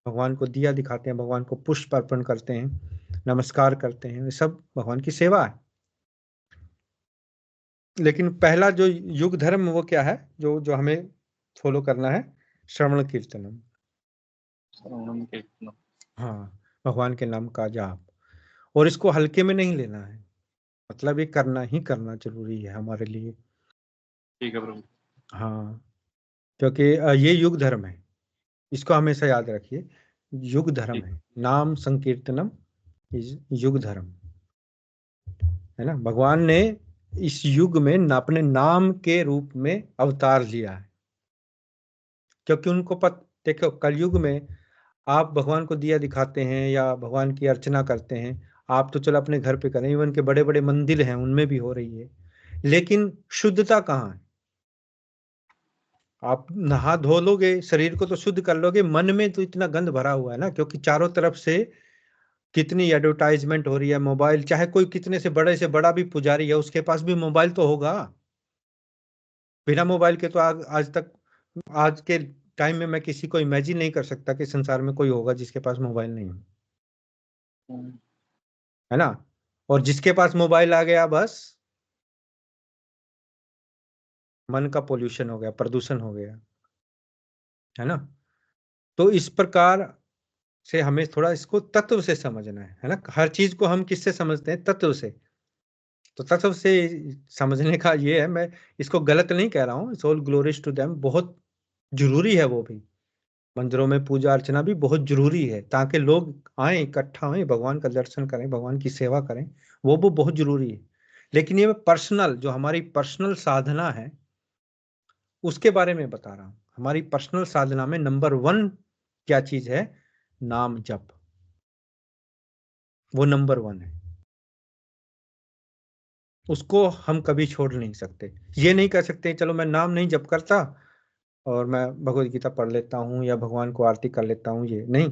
Speaker 1: भगवान को दिया दिखाते हैं, भगवान को पुष्प अर्पण करते हैं, नमस्कार करते हैं, ये सब भगवान की सेवा है। लेकिन पहला जो युग धर्म वो क्या है, जो जो हमें फॉलो करना है? श्रवण कीर्तनम।
Speaker 5: श्रवणम कीर्तनम।
Speaker 1: हाँ, भगवान के नाम का जाप। और इसको हल्के में नहीं लेना है, मतलब ये करना ही करना जरूरी है हमारे लिए।
Speaker 5: ठीक है प्रभु।
Speaker 1: हाँ, क्योंकि ये युग धर्म है, इसको हमेशा याद रखिए, युग धर्म है। नाम संकीर्तनम इज युग धर्म, है ना। भगवान ने इस युग में अपने नाम के रूप में अवतार लिया है, क्योंकि उनको देखो, कलयुग में आप भगवान को दिया दिखाते हैं या भगवान की अर्चना करते हैं, आप तो चलो अपने घर पे करें, इवन के बड़े बड़े मंदिर हैं उनमें भी हो रही है, लेकिन शुद्धता कहाँ है? आप नहा धो लोगे, शरीर को तो शुद्ध कर लोगे, मन में तो इतना गंद भरा हुआ है ना, क्योंकि चारों तरफ से कितनी एडवर्टाइजमेंट हो रही है। मोबाइल, चाहे कोई कितने से बड़ा भी पुजारी है, उसके पास भी मोबाइल तो होगा। बिना मोबाइल के तो आज तक, आज के टाइम में मैं किसी को इमेजिन नहीं कर सकता कि संसार में कोई होगा जिसके पास मोबाइल नहीं हो, है ना। और जिसके पास मोबाइल आ गया, बस मन का पोल्यूशन हो गया, प्रदूषण हो गया, है ना। तो इस प्रकार से हमें थोड़ा इसको तत्व से समझना है ना। हर चीज को हम किससे समझते हैं? तत्व से। तो तत्व से समझने का ये है, मैं इसको गलत नहीं कह रहा हूँ, it's all glories to them, बहुत जरूरी है वो भी। मंदिरों में पूजा अर्चना भी बहुत जरूरी है, ताकि लोग आए, इकट्ठा हों, भगवान का दर्शन करें, भगवान की सेवा करें, वो बहुत जरूरी है। लेकिन ये पर्सनल, जो हमारी पर्सनल साधना है, उसके बारे में बता रहा हूं। हमारी पर्सनल साधना में नंबर 1 क्या चीज है? नाम जप, वो नंबर 1 है। उसको हम कभी छोड़ नहीं सकते। ये नहीं कर सकते चलो मैं नाम नहीं जप करता और मैं भगवत गीता पढ़ लेता हूँ या भगवान को आरती कर लेता हूँ, ये नहीं।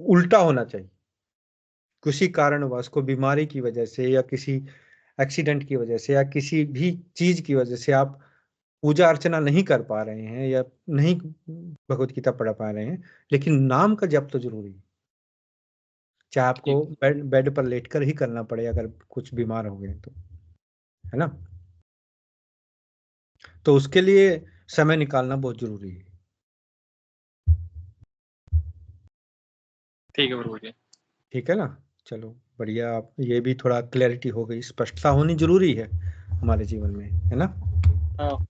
Speaker 1: उल्टा होना चाहिए। किसी कारणवश, को बीमारी की वजह से या किसी एक्सीडेंट की वजह से या किसी भी चीज की वजह से आप पूजा अर्चना नहीं कर पा रहे हैं या नहीं भगवत गीता पढ़ पा रहे हैं, लेकिन नाम का जप तो जरूरी है। चाहे आपको बेड पर लेटकर ही करना पड़े अगर कुछ बीमार हो गए तो, है ना। तो उसके लिए समय निकालना बहुत जरूरी है।
Speaker 5: ठीक है प्रभु जी।
Speaker 1: ठीक है ना। चलो बढ़िया, आप ये भी थोड़ा क्लैरिटी हो गई, स्पष्टता होनी जरूरी है हमारे जीवन में, है ना।
Speaker 5: हाँ।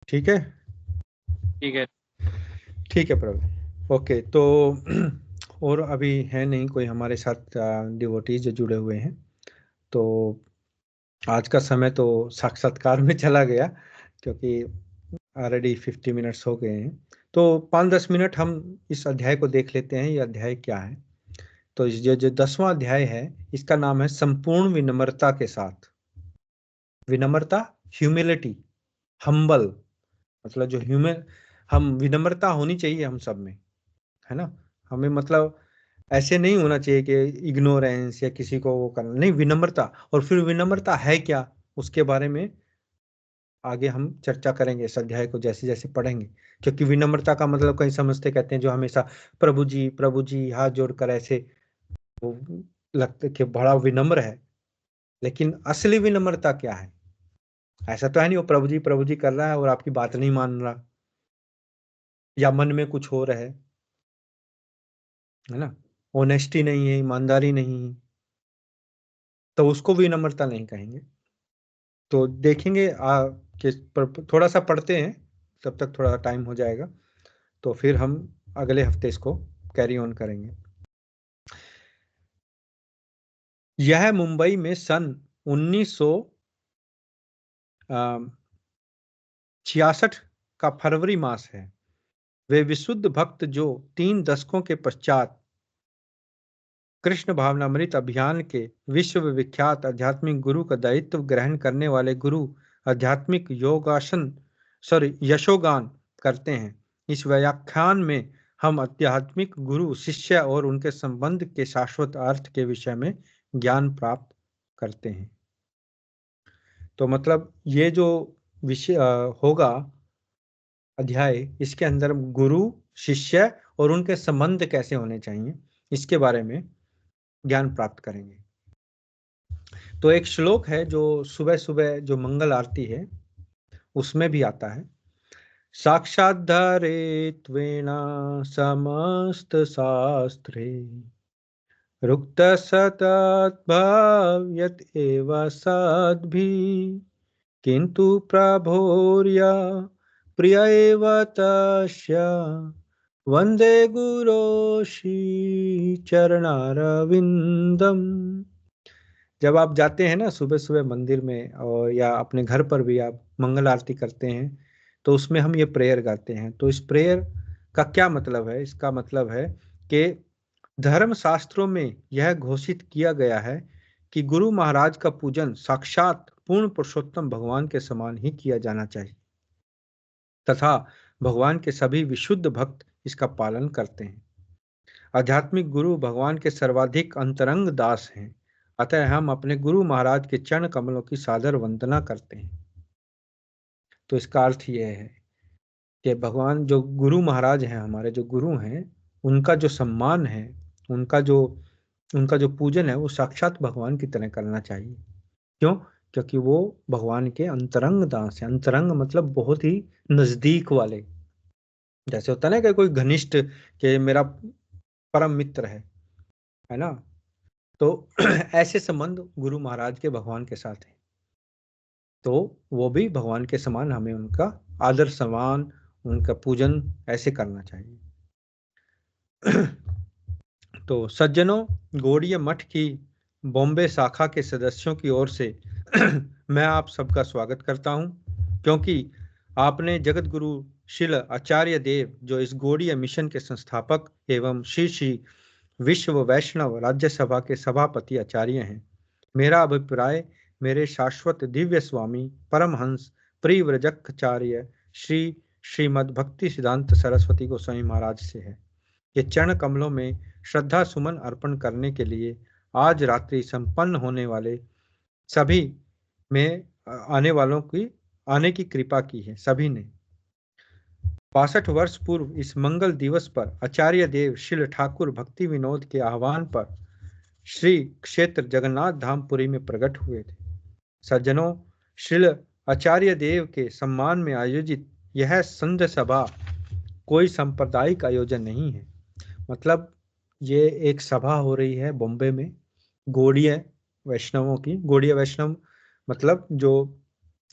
Speaker 1: ठीक है।
Speaker 5: ठीक है।
Speaker 1: ठीक है प्रभु, ओके। तो और अभी है नहीं कोई हमारे साथ डिवोटीज जो जुड़े हुए हैं, तो आज का समय तो साक्षात्कार में चला गया, क्योंकि ऑलरेडी 50 मिनट्स हो गए हैं। तो 5-10 मिनट हम इस अध्याय को देख लेते हैं, ये अध्याय क्या है। तो ये जो 10वां अध्याय है, इसका नाम है संपूर्ण विनम्रता के साथ। विनम्रता, ह्यूमिलिटी, हम्बल, मतलब जो हम विनम्रता होनी चाहिए हम सब में, है ना। हमें मतलब ऐसे नहीं होना चाहिए कि इग्नोरेंस या किसी को वो करना, नहीं, विनम्रता। और फिर विनम्रता है क्या, उसके बारे में आगे हम चर्चा करेंगे इस अध्याय को जैसे जैसे पढ़ेंगे। क्योंकि विनम्रता का मतलब कई समझते कहते हैं जो हमेशा प्रभु जी हाथ जोड़कर ऐसे, वो लगता कि बड़ा विनम्र है, लेकिन असली विनम्रता क्या है? ऐसा तो है नहीं वो प्रभु जी कर रहा है और आपकी बात नहीं मान रहा, या मन में कुछ हो रहा है ना, ऑनेस्टी नहीं है, ईमानदारी नहीं है, तो उसको विनम्रता नहीं कहेंगे। तो देखेंगे कि थोड़ा सा पढ़ते हैं, तब तक थोड़ा टाइम हो जाएगा, तो फिर हम अगले हफ्ते इसको कैरी ऑन करेंगे। यह मुंबई में सन 1966 का फरवरी मास है। वे विशुद्ध भक्त जो 3 दशकों के पश्चात कृष्ण भावनामृत अभियान के विश्व विख्यात आध्यात्मिक गुरु का दायित्व ग्रहण करने वाले गुरु आध्यात्मिक यशोगान करते हैं। इस व्याख्यान में हम आध्यात्मिक गुरु शिष्य और उनके संबंध के शाश्वत अर्थ के विषय में ज्ञान प्राप्त करते हैं। तो मतलब ये जो विषय होगा अध्याय, इसके अंदर गुरु शिष्य और उनके संबंध कैसे होने चाहिए, इसके बारे में ज्ञान प्राप्त करेंगे। तो एक श्लोक है जो सुबह सुबह जो मंगल आरती है उसमें भी आता है, साक्षाद्धरेत्वेन समस्त शास्त्रे रुक्त सतद्भव्यत एव सद्भिः किंतु प्रभोर्य प्रिय एव तस्य वंदे गुरो श्री चरणारविंदम। जब आप जाते हैं ना सुबह सुबह मंदिर में, और या अपने घर पर भी आप मंगल आरती करते हैं, तो उसमें हम ये प्रेयर गाते हैं। तो इस प्रेयर का क्या मतलब है? इसका मतलब है कि धर्म शास्त्रों में यह घोषित किया गया है कि गुरु महाराज का पूजन साक्षात पूर्ण पुरुषोत्तम भगवान के समान ही किया जाना चाहिए, तथा भगवान के सभी विशुद्ध भक्त इसका पालन करते हैं। आध्यात्मिक गुरु भगवान के सर्वाधिक अंतरंग दास हैं, अतः हम अपने गुरु महाराज के चरण कमलों की सादर वंदना करते हैं। तो इसका अर्थ यह है कि भगवान जो गुरु महाराज हैं, हमारे जो गुरु हैं, उनका जो सम्मान है, उनका जो पूजन है, वो साक्षात भगवान की तरह करना चाहिए। क्यों? क्योंकि वो भगवान के अंतरंग दास है। अंतरंग मतलब बहुत ही नजदीक वाले, जैसे होता है ना कि कोई घनिष्ठ, कि मेरा परम मित्र है ना, तो ऐसे संबंध गुरु महाराज के भगवान के साथ है। तो वो भी भगवान के समान, हमें उनका आदर सम्मान, उनका पूजन ऐसे करना चाहिए। तो सज्जनों, गौड़ीय मठ की बॉम्बे शाखा के सदस्यों की ओर से मैं आप सबका स्वागत करता हूं, क्योंकि आपने जगत गुरु श्रील आचार्य देव, जो इस गौड़ीय मिशन के संस्थापक एवं श्री विश्व वैष्णव राज्यसभा के सभापति आचार्य हैं। मेरा अभिप्राय मेरे शाश्वत दिव्य स्वामी परमहंस प्रिव्रजकाचार्य श्री श्रीमद् भक्ति सिद्धांत सरस्वती गोस्वामी महाराज से है। ये चरण कमलों में श्रद्धा सुमन अर्पण करने के लिए आज रात्रि संपन्न होने वाले सभी में आने की कृपा की है। सभी ने 62 वर्ष पूर्व इस मंगल दिवस पर आचार्य देव श्रील ठाकुर भक्ति विनोद के आह्वान पर श्री क्षेत्र जगन्नाथ धामपुरी में प्रकट हुए थे। सज्जनों, श्रील आचार्य देव के सम्मान में आयोजित यह संध्या सभा कोई सांप्रदायिक आयोजन नहीं है। मतलब ये एक सभा हो रही है बॉम्बे में गौड़ीय वैष्णवों की। गौड़ीय वैष्णव मतलब जो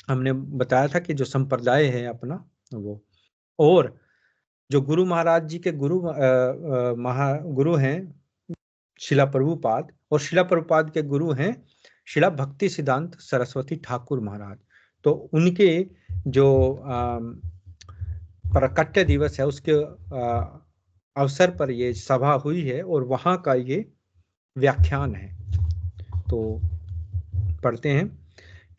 Speaker 1: हमने बताया था कि जो संप्रदाय है अपना वो, और जो गुरु महाराज जी के गुरु हैं शिला प्रभुपाद, और शिला प्रभुपाद के गुरु हैं शिला भक्ति सिद्धांत सरस्वती ठाकुर महाराज। तो उनके जो प्रकट्य दिवस है उसके अवसर पर ये सभा हुई है, और वहाँ का ये व्याख्यान है। तो पढ़ते हैं,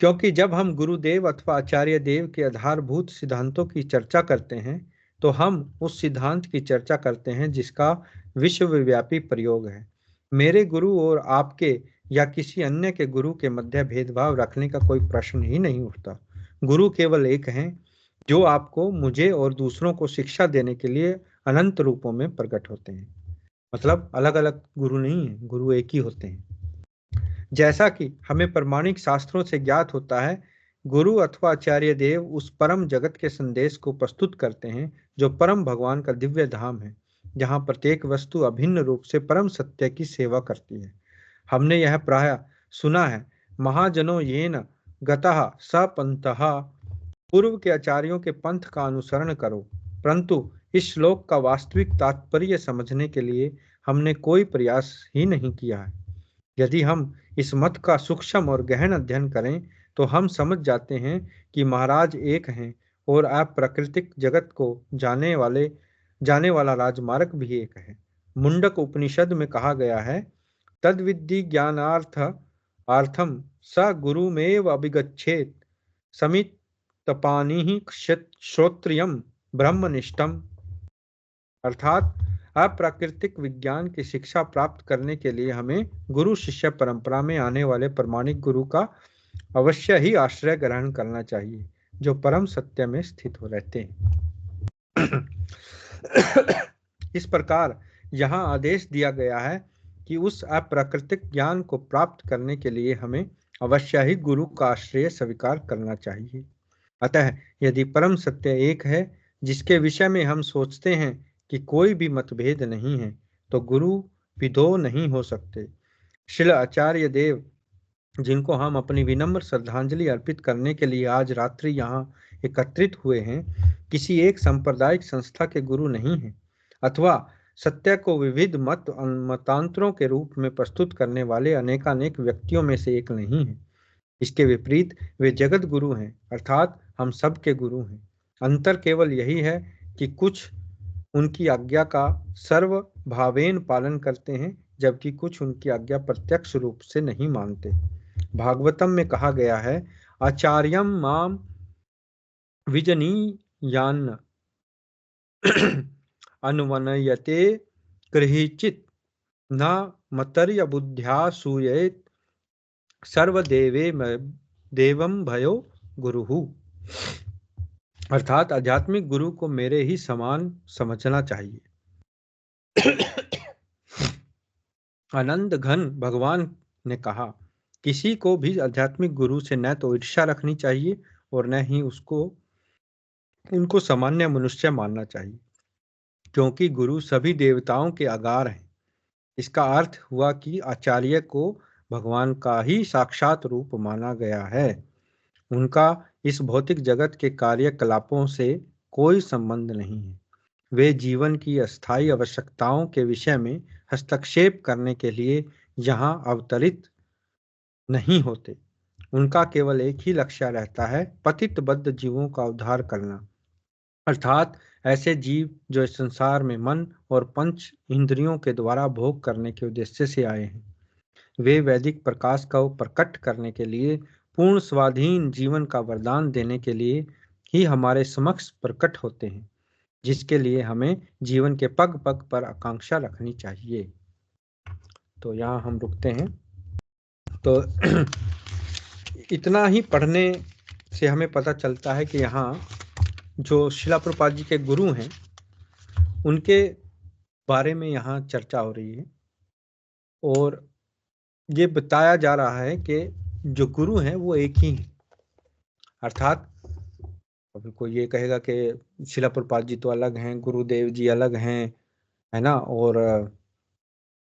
Speaker 1: क्योंकि जब हम गुरुदेव अथवा आचार्य देव के आधारभूत सिद्धांतों की चर्चा करते हैं तो हम उस सिद्धांत की चर्चा करते हैं जिसका विश्वव्यापी प्रयोग है। मेरे गुरु और आपके या किसी अन्य के गुरु के मध्य भेदभाव रखने का कोई प्रश्न ही नहीं उठता। गुरु केवल एक हैं, जो आपको, मुझे और दूसरों को शिक्षा देने के लिए अनंत रूपों में प्रकट होते हैं। मतलब अलग अलग गुरु नहीं है, गुरु एक ही होते हैं। जैसा कि हमें प्रमाणिक शास्त्रों से ज्ञात होता है, गुरु अथवा आचार्य देव उस परम जगत के संदेश को प्रस्तुत करते हैं जो परम भगवान का दिव्य धाम है, जहाँ प्रत्येक वस्तु अभिन्न रूप से परम सत्य की सेवा करती है। हमने यह प्राय सुना है, महाजनों येन गतः स पंथः, पूर्व के आचार्यों के पंथ का अनुसरण करो। परंतु इस श्लोक का वास्तविक तात्पर्य समझने के लिए हमने कोई प्रयास ही नहीं किया है। यदि हम इस मत का सूक्ष्म और गहन अध्ययन करें तो हम समझ जाते हैं कि महाराज एक हैं और अप्राकृतिक जगत को जाने वाला राजमार्ग भी एक है। मुंडक उपनिषद में कहा गया है, तद्विद्धि ज्ञानार्थम स गुरुमेव अभिगच्छेत समितपानिः श्रोत्रियम ब्रह्मनिष्ठम। अर्थात अप्राकृतिक विज्ञान की शिक्षा प्राप्त करने के लिए हमें गुरु शिष्य परंपरा में आने वाले प्रमाणिक गुरु का अवश्य ही आश्रय ग्रहण करना चाहिए, जो परम सत्य में स्थित हो रहते हैं। इस प्रकार यहाँ आदेश दिया गया है कि उस अप्राकृतिक ज्ञान को प्राप्त करने के लिए हमें अवश्य ही गुरु का आश्रय स्वीकार करना चाहिए। अतः यदि परम सत्य एक है, जिसके विषय में हम सोचते हैं कि कोई भी मतभेद नहीं है, तो गुरु भी दो नहीं हो सकते। श्रील आचार्य देव, जिनको हम अपनी विनम्र श्रद्धांजलि अर्पित करने के लिए आज रात्रि यहाँ एकत्रित हुए हैं, किसी एक सांप्रदायिक संस्था के गुरु नहीं हैं, अथवा सत्य को विविध मतांतरों के रूप में प्रस्तुत करने वाले अनेकानेक व्यक्तियों में से एक नहीं है। इसके विपरीत वे जगत गुरु हैं, अर्थात हम सब के गुरु हैं। अंतर केवल यही है कि कुछ उनकी आज्ञा का सर्वभावेन पालन करते हैं, जबकि कुछ उनकी आज्ञा प्रत्यक्ष रूप से नहीं मानते। भागवतम में कहा गया है, आचार्यम माम विजनीयान्न अनुवनयते गृहीचित न मतर्य बुद्ध्या सूयेत सर्वदेवे देवम भयो गुरुहु। अर्थात आध्यात्मिक गुरु को मेरे ही समान समझना चाहिए। आनंद घन भगवान ने कहा, किसी को भी आध्यात्मिक गुरु से न तो ईर्ष्या रखनी चाहिए और न ही उनको सामान्य मनुष्य मानना चाहिए, क्योंकि गुरु सभी देवताओं के आगार हैं। इसका अर्थ हुआ कि आचार्य को भगवान का ही साक्षात रूप माना गया है। उनका इस भौतिक जगत के कार्यकलापों से कोई संबंध नहीं है। वे जीवन की अस्थायी आवश्यकताओं के विषय में हस्तक्षेप करने के लिए यहाँ अवतरित नहीं होते। उनका केवल एक ही लक्ष्य रहता है, पतित बद्ध जीवों का उद्धार करना, अर्थात ऐसे जीव जो इस संसार में मन और पंच इंद्रियों के द्वारा भोग करने के उद्देश्य से आए हैं। वे वैदिक प्रकाश को प्रकट करने के लिए, पूर्ण स्वाधीन जीवन का वरदान देने के लिए ही हमारे समक्ष प्रकट होते हैं, जिसके लिए हमें जीवन के पग पग पर आकांक्षा रखनी चाहिए। तो यहाँ हम रुकते हैं। तो इतना ही पढ़ने से हमें पता चलता है कि यहाँ जो श्रील प्रभुपाद जी के गुरु हैं, उनके बारे में यहाँ चर्चा हो रही है और ये बताया जा रहा है कि जो गुरु हैं वो एक ही हैं। अर्थात अभी कोई ये कहेगा कि श्रील प्रभुपाद जी तो अलग हैं, गुरुदेव जी अलग हैं, है ना, और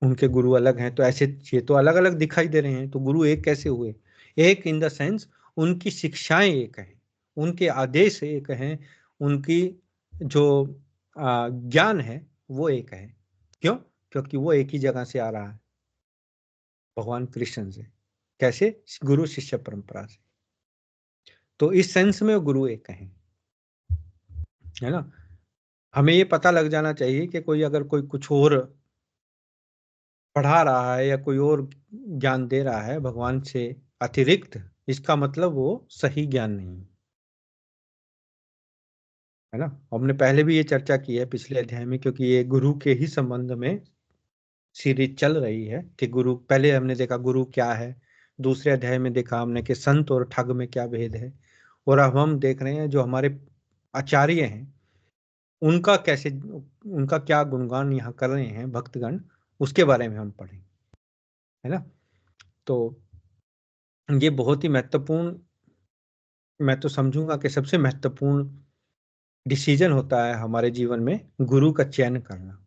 Speaker 1: उनके गुरु अलग हैं, तो ऐसे ये तो अलग अलग दिखाई दे रहे हैं, तो गुरु एक कैसे हुए? एक इन द सेंस उनकी शिक्षाएं एक हैं, उनके आदेश एक हैं, उनकी जो ज्ञान है वो एक है। क्यों? क्योंकि वो एक ही जगह से आ रहा है, भगवान कृष्ण से। कैसे? गुरु शिष्य परंपरा से। तो इस सेंस में गुरु एक है ना। हमें ये पता लग जाना चाहिए कि कोई अगर कोई कुछ और पढ़ा रहा है या कोई और ज्ञान दे रहा है भगवान से अतिरिक्त, इसका मतलब वो सही ज्ञान नहीं है ना। हमने पहले भी ये चर्चा की है पिछले अध्याय में, क्योंकि ये गुरु के ही संबंध में सीरीज चल रही है कि गुरु, पहले हमने देखा गुरु क्या है, दूसरे अध्याय में देखा हमने कि संत और ठग में क्या भेद है, और अब हम देख रहे हैं जो हमारे आचार्य हैं उनका कैसे, उनका क्या गुणगान यहाँ कर रहे हैं भक्तगण, उसके बारे में हम पढ़ें, है ना। तो ये बहुत ही महत्वपूर्ण, मैं तो समझूंगा कि सबसे महत्वपूर्ण डिसीजन होता है हमारे जीवन में गुरु का चयन करना,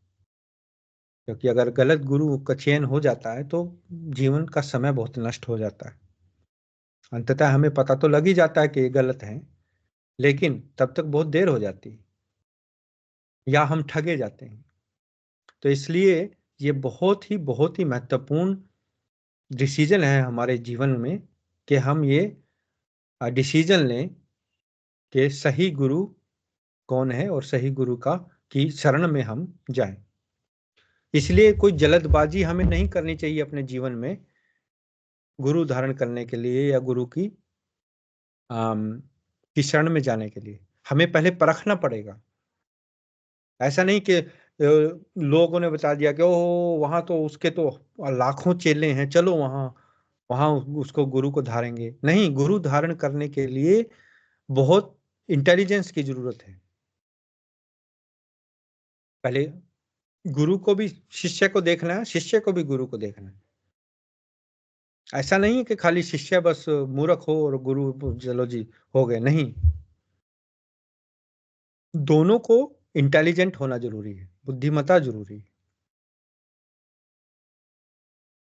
Speaker 1: क्योंकि अगर गलत गुरु का चयन हो जाता है तो जीवन का समय बहुत नष्ट हो जाता है। अंततः हमें पता तो लग ही जाता है कि ये गलत है, लेकिन तब तक बहुत देर हो जाती है या हम ठगे जाते हैं। तो इसलिए ये बहुत ही महत्वपूर्ण डिसीजन है हमारे जीवन में कि हम ये डिसीजन लें कि सही गुरु कौन है और सही गुरु का की शरण में हम जाएं। इसलिए कोई जल्दबाजी हमें नहीं करनी चाहिए अपने जीवन में गुरु धारण करने के लिए या गुरु की शरण में जाने के लिए। हमें पहले परखना पड़ेगा। ऐसा नहीं कि लोगों ने बता दिया कि ओ वहां तो उसके तो लाखों चेले हैं, चलो वहां वहां उसको गुरु को धारेंगे। नहीं, गुरु धारण करने के लिए बहुत इंटेलिजेंस की जरूरत है। पहले गुरु को भी शिष्य को देखना है, शिष्य को भी गुरु को देखना है। ऐसा नहीं है कि खाली शिष्य बस मूर्ख हो और गुरु चलो जी हो गए, नहीं, दोनों को इंटेलिजेंट होना जरूरी है, बुद्धिमत्ता जरूरी है।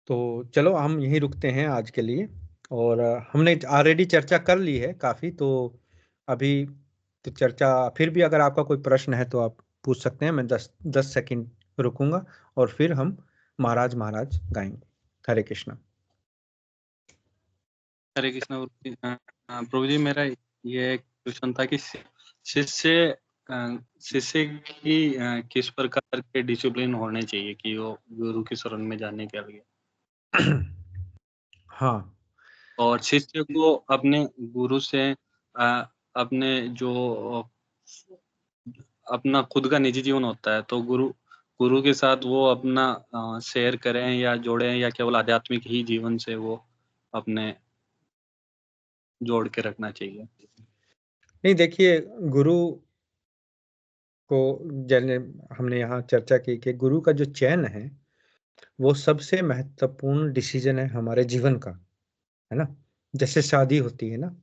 Speaker 1: तो चलो हम यहीं रुकते हैं आज के लिए, और हमने ऑलरेडी चर्चा कर ली है काफ़ी, तो अभी तो चर्चा, फिर भी अगर आपका कोई प्रश्न है तो आप पूछ सकते हैं। मैं 10 सेकंड रुकूंगा और फिर हम महाराज महाराज गाएंगे। हरे कृष्णा।
Speaker 5: हरे कृष्णा प्रभु जी, मेरा ये क्वेश्चन था कि शिष्य की किस प्रकार के डिसिप्लिन होने चाहिए कि वो गुरु की शरण में जाने के लिए।
Speaker 1: हाँ,
Speaker 5: और शिष्य को अपने गुरु से अपने जो अपना खुद का निजी जीवन होता है, तो गुरु के साथ वो अपना शेयर करें या जोड़ें, या केवल आध्यात्मिक ही जीवन से वो अपने जोड़ के रखना चाहिए।
Speaker 1: नहीं देखिए, गुरु को जैसे हमने यहाँ चर्चा की कि गुरु का जो चयन है वो सबसे महत्वपूर्ण डिसीजन है हमारे जीवन का, है ना। जैसे शादी होती है ना,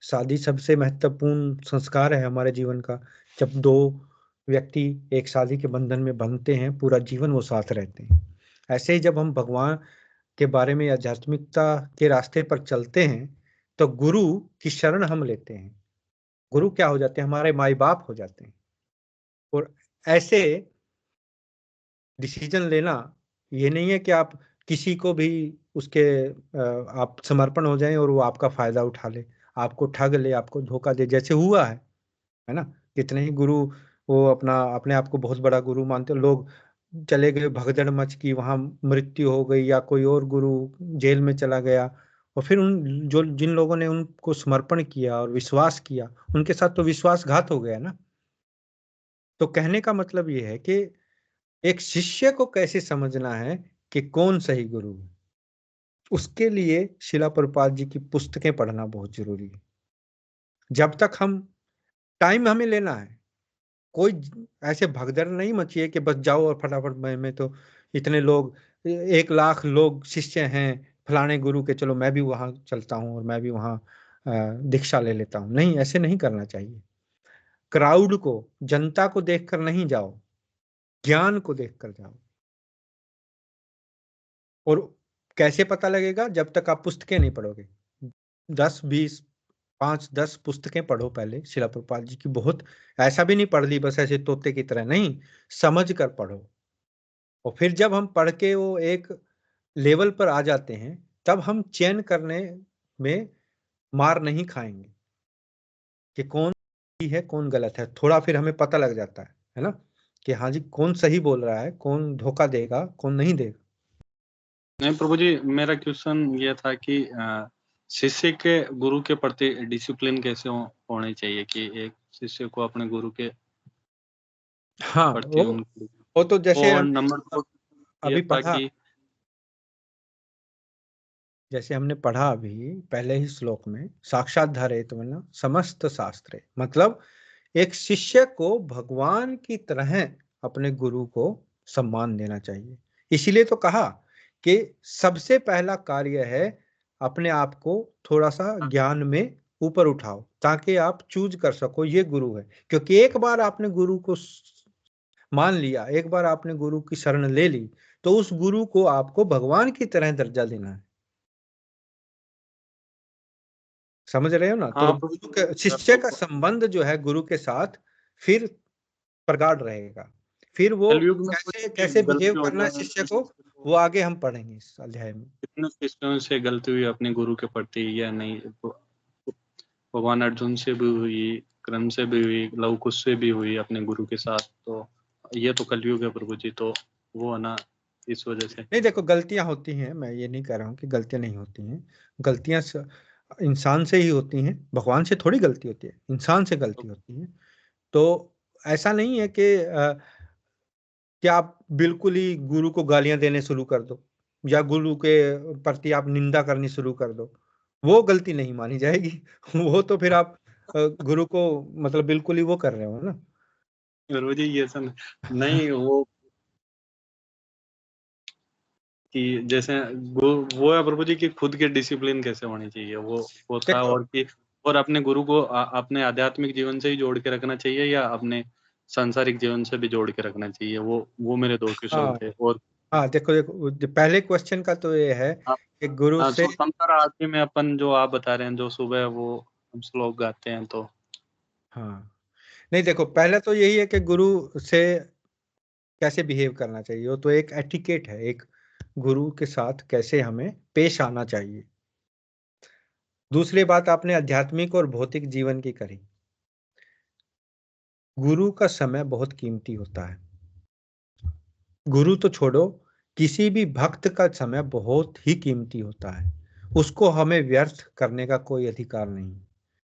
Speaker 1: शादी सबसे महत्वपूर्ण संस्कार है हमारे जीवन का। जब दो व्यक्ति एक शादी के बंधन में बंधते हैं, पूरा जीवन वो साथ रहते हैं। ऐसे ही जब हम भगवान के बारे में, आध्यात्मिकता के रास्ते पर चलते हैं, तो गुरु की शरण हम लेते हैं। गुरु क्या हो जाते हैं? हमारे माई बाप हो जाते हैं। और ऐसे डिसीजन लेना ये नहीं है कि आप किसी को भी उसके आप समर्पण हो जाएं और वो आपका फायदा उठा ले, आपको ठग ले, आपको धोखा दे, जैसे हुआ है ना। कितने ही गुरु वो अपने आप को बहुत बड़ा गुरु मानते लोग चले गए, भगदड़ मच की, वहां मृत्यु हो गई, या कोई और गुरु जेल में चला गया, और फिर उन जिन लोगों ने उनको समर्पण किया और विश्वास किया, उनके साथ तो विश्वासघात हो गया ना। तो कहने का मतलब ये है कि एक शिष्य को कैसे समझना है कि कौन सही गुरु है, उसके लिए शिला प्रभुपाद जी की पुस्तकें पढ़ना बहुत जरूरी है। जब तक हम टाइम हमें लेना है, कोई ऐसे भगदड़ नहीं मचिए कि बस जाओ और फटाफट, मैं तो इतने लोग 1 लाख लोग शिष्य हैं फलाने गुरु के, चलो मैं भी वहां चलता हूँ और मैं भी वहां दीक्षा ले लेता हूँ। नहीं, ऐसे नहीं करना चाहिए। क्राउड को, जनता को देखकर नहीं जाओ, ज्ञान को देखकर जाओ। और कैसे पता लगेगा? जब तक आप पुस्तकें नहीं पढ़ोगे। 10-20 5-10 पुस्तकें पढ़ो पहले शिला प्रभुपाद जी की। बहुत ऐसा भी नहीं पढ़ ली बस ऐसे तोते की तरह, नहीं, समझ कर पढ़ो। और फिर जब हम पढ़ के वो एक लेवल पर आ जाते हैं, तब हम चयन करने में मार नहीं खाएंगे कि कौन सही है कौन गलत है। थोड़ा फिर हमें पता लग जाता है ना, कि हाँ जी कौन सही बोल रहा है, कौन धोखा देगा, कौन नहीं देगा।
Speaker 5: नहीं प्रभु जी, मेरा क्वेश्चन ये था कि शिष्य के गुरु के प्रति डिसिप्लिन कैसे होने चाहिए कि एक शिष्य को अपने गुरु के
Speaker 1: हाँ,
Speaker 5: प्रति
Speaker 1: वो तो जैसे
Speaker 5: और नंबर 2
Speaker 1: अभी
Speaker 5: था
Speaker 1: पढ़ा,
Speaker 5: कि
Speaker 1: जैसे हमने पढ़ा अभी पहले ही श्लोक में, साक्षात धारयेत मतलब समस्त शास्त्रे, मतलब एक शिष्य को भगवान की तरह अपने गुरु को सम्मान देना चाहिए। इसीलिए तो कहा कि सबसे पहला कार्य है अपने आप को थोड़ा सा ज्ञान में ऊपर उठाओ, ताकि आप चूज कर सको ये गुरु है। क्योंकि एक बार आपने गुरु को मान लिया, एक बार आपने गुरु की शरण ले ली, तो उस गुरु को आपको भगवान की तरह दर्जा देना है। समझ रहे हो ना? तो
Speaker 5: हाँ,
Speaker 1: गुरु के शिष्य का संबंध जो है गुरु के साथ फिर प्रगाढ़ रहेगा। फिर वो
Speaker 5: कलयुग में
Speaker 1: कैसे
Speaker 5: कुछ
Speaker 1: कैसे
Speaker 5: गलती
Speaker 1: बिहेव
Speaker 5: हो
Speaker 1: करना है
Speaker 5: जाए
Speaker 1: शिष्य
Speaker 5: तो
Speaker 1: को, वो आगे हम पढ़ेंगे इस अध्याय में।
Speaker 5: कितने शिष्यों से गलती हुई अपने गुरु के प्रति या नहीं, भगवान अर्जुन से भी हुई, कर्ण से भी हुई, लव कुश से भी हुई अपने गुरु के साथ। तो ये तो कलयुग है प्रभु जी, तो वो है ना, इस वजह से।
Speaker 1: नहीं देखो, गलतियां होती हैं, मैं ये नहीं कह रहा हूँ कि गलतियां नहीं होती हैं। गलतियां इंसान से ही होती हैं, भगवान से थोड़ी गलती होती है, इंसान से गलती होती है। तो ऐसा नहीं है कि आप बिल्कुल ही गुरु को गालियां देने शुरू कर दो या गुरु के प्रति आप निंदा करनी शुरू कर दो, वो गलती नहीं मानी जाएगी। वो तो फिर आप गुरु को मतलब बिल्कुल ही वो कर रहे हो ना।
Speaker 5: प्रभु जी ये सब नहीं, वो कि जैसे वो है प्रभु जी की खुद के डिसिप्लिन कैसे होनी चाहिए, वो था।
Speaker 1: देखो,
Speaker 5: और कि और अपने गुरु को अपने आध्यात्मिक जीवन से ही जोड़ के रखना चाहिए या अपने सांसारिक जीवन से भी जोड़ के रखना चाहिए, वो मेरे दो क्वेश्चन
Speaker 1: हाँ
Speaker 5: थे। और
Speaker 1: हाँ, देखो देखो, पहले क्वेश्चन का तो ये है
Speaker 5: हाँ,
Speaker 1: कि गुरु से,
Speaker 5: तो संसार आदमी में अपन जो आप बता रहे हैं, जो सुबह वो हम श्लोक गाते हैं, तो
Speaker 1: हाँ नहीं देखो, पहले तो यही है कि गुरु से कैसे बिहेव करना चाहिए, वो तो एक एटिकेट है, एक गुरु के साथ कैसे हमें पेश आना चाहिए। दूसरी बात आपने आध्यात्मिक और भौतिक जीवन की करी। गुरु का समय बहुत कीमती होता है। गुरु तो छोड़ो, किसी भी भक्त का समय बहुत ही कीमती होता है, उसको हमें व्यर्थ करने का कोई अधिकार नहीं।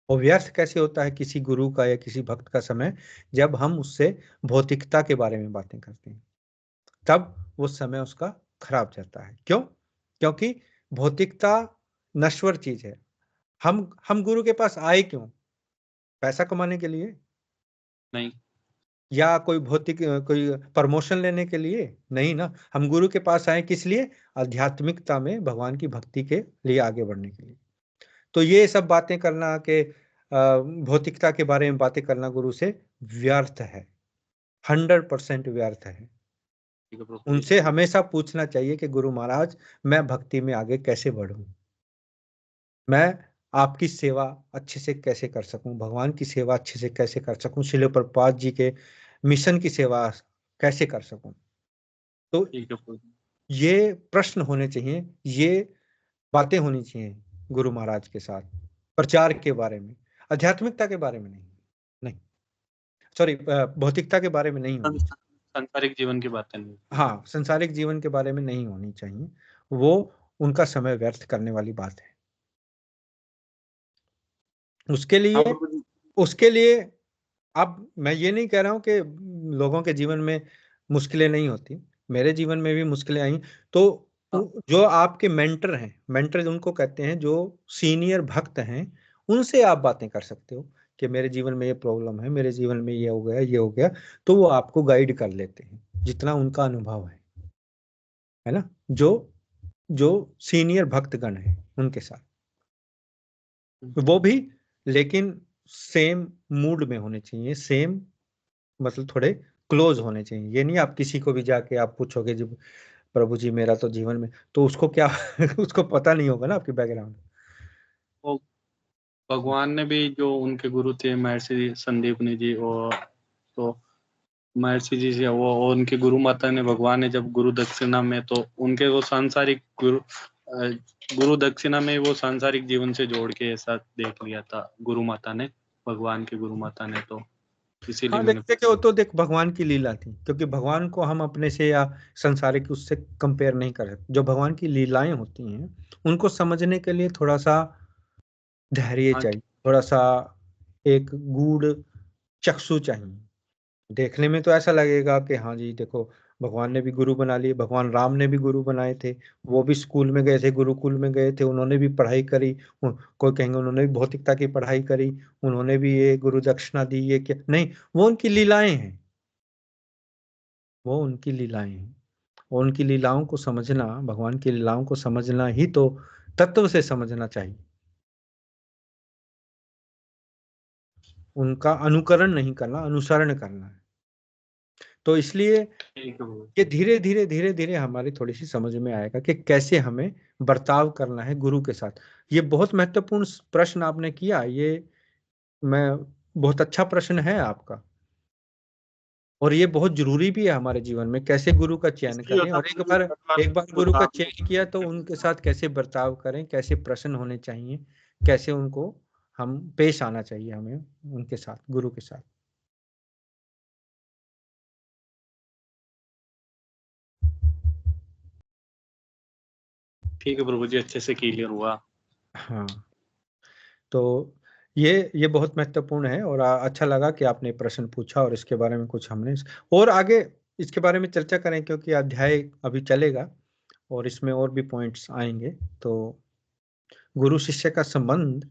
Speaker 1: और व्यर्थ कैसे होता है किसी गुरु का या किसी भक्त का समय? जब हम उससे भौतिकता के बारे में बातें करते हैं, तब वो समय उसका खराब जाता है। क्यों? क्योंकि भौतिकता नश्वर चीज है। हम गुरु के पास आए क्यों? पैसा कमाने के लिए
Speaker 5: नहीं।
Speaker 1: या कोई भौतिक कोई प्रमोशन लेने के लिए नहीं ना। हम गुरु के पास आए किस लिए? आध्यात्मिकता में भगवान की भक्ति के लिए आगे बढ़ने के लिए। तो ये सब बातें करना के भौतिकता के बारे में बातें करना गुरु से व्यर्थ है, 100% व्यर्थ है।
Speaker 5: ठीक है प्रभु जी।
Speaker 1: उनसे हमेशा पूछना चाहिए कि गुरु महाराज, मैं भक्ति में आगे कैसे बढ़ूं, मैं आपकी सेवा अच्छे से कैसे कर सकूं, भगवान की सेवा अच्छे से कैसे कर सकूं, श्रील प्रभुपाद जी के मिशन की सेवा कैसे कर सकूं। तो
Speaker 5: ठीक है प्रभु जी।
Speaker 1: ये प्रश्न होने चाहिए, ये बातें होनी चाहिए गुरु महाराज के साथ, प्रचार के बारे में, आध्यात्मिकता के बारे में नहीं, नहीं सॉरी, भौतिकता के बारे में नहीं होनी चाहिए।
Speaker 5: सांसारिक जीवन की बातें नहीं।
Speaker 1: हाँ, संसारिक जीवन के बारे में नहीं होनी चाहिए, वो उनका समय व्यर्थ करने वाली बात है। उसके
Speaker 5: हाँ
Speaker 1: लिए
Speaker 5: प्रभु जी।
Speaker 1: उसके लिए अब मैं ये नहीं कह रहा हूं कि लोगों के जीवन में मुश्किलें नहीं होती, मेरे जीवन में भी मुश्किलें आई। तो जो आपके मेंटर हैं, मेंटर उनको कहते हैं जो सीनियर भक्त हैं, उनसे आप बातें कर सकते हो कि मेरे जीवन में ये प्रॉब्लम है, मेरे जीवन में ये हो गया, ये हो गया। तो वो आपको गाइड कर लेते हैं जितना उनका अनुभव है ना। जो जो सीनियर भक्तगण है उनके साथ वो भी, लेकिन सेम मूड में होने चाहिए, सेम मतलब थोड़े क्लोज होने चाहिए। ये नहीं आप किसी को भी जाके आप पूछोगे जी प्रभु जी मेरा तो जीवन में, तो उसको क्या उसको पता नहीं होगा ना आपकी बैकग्राउंड।
Speaker 5: वो भगवान ने भी जो उनके गुरु थे महर्षि संदीपनी जी, और तो महर्षि जी से वो और उनके गुरु माता ने, भगवान ने जब गुरु दक्षिणा में, तो उनके वो सांसारिक गुरु दक्षिणा में वो सांसारिक जीवन से जोड़ के ऐसा देख लिया था गुरु माता ने, भगवान की गुरु माता ने। तो इसीलिए
Speaker 1: हाँ
Speaker 5: मैंने
Speaker 1: देखते वो तो देख भगवान की लीला थी, क्योंकि भगवान को हम अपने से या संसारिक उससे कंपेयर नहीं कर सकते। जो भगवान की लीलाएं होती हैं उनको समझने के लिए थोड़ा सा धैर्य
Speaker 5: हाँ
Speaker 1: चाहिए, थोड़ा सा एक गूढ़ चक्षु चाहिए। देखने में तो ऐसा लगेगा कि हाँ जी देखो भगवान ने भी गुरु बना लिए, भगवान राम ने भी गुरु बनाए थे, वो भी स्कूल में गए थे, गुरुकुल में गए थे, उन्होंने भी पढ़ाई करी। कोई कहेंगे उन्होंने भी भौतिकता की पढ़ाई करी, उन्होंने भी ये गुरु दक्षिणा दी, ये क्या नहीं, वो उनकी लीलाएं हैं, वो उनकी लीलाएं हैं। और उनकी लीलाओं को समझना, भगवान की लीलाओं को समझना ही तो तत्व से समझना चाहिए, उनका अनुकरण नहीं करना, अनुसरण करना है। तो इसलिए ये धीरे धीरे धीरे धीरे हमारी थोड़ी सी समझ में आएगा कि कैसे हमें बर्ताव करना है गुरु के साथ। ये बहुत महत्वपूर्ण प्रश्न आपने किया, ये मैं बहुत अच्छा प्रश्न है आपका, और ये बहुत जरूरी भी है हमारे जीवन में, कैसे गुरु का चयन करें, और एक बार गुरु का चयन किया तो उनके साथ कैसे बर्ताव करें, कैसे प्रश्न होने चाहिए, कैसे उनको हम पेश आना चाहिए हमें उनके साथ, गुरु के साथ।
Speaker 5: ठीक है प्रभु जी, अच्छे से क्लियर हुआ।
Speaker 1: हाँ, तो ये बहुत महत्वपूर्ण है, और अच्छा लगा कि आपने प्रश्न पूछा, और इसके बारे में कुछ हमने और आगे इसके बारे में चर्चा करें, क्योंकि अध्याय अभी चलेगा और इसमें और भी पॉइंट्स आएंगे। तो गुरु शिष्य का संबंध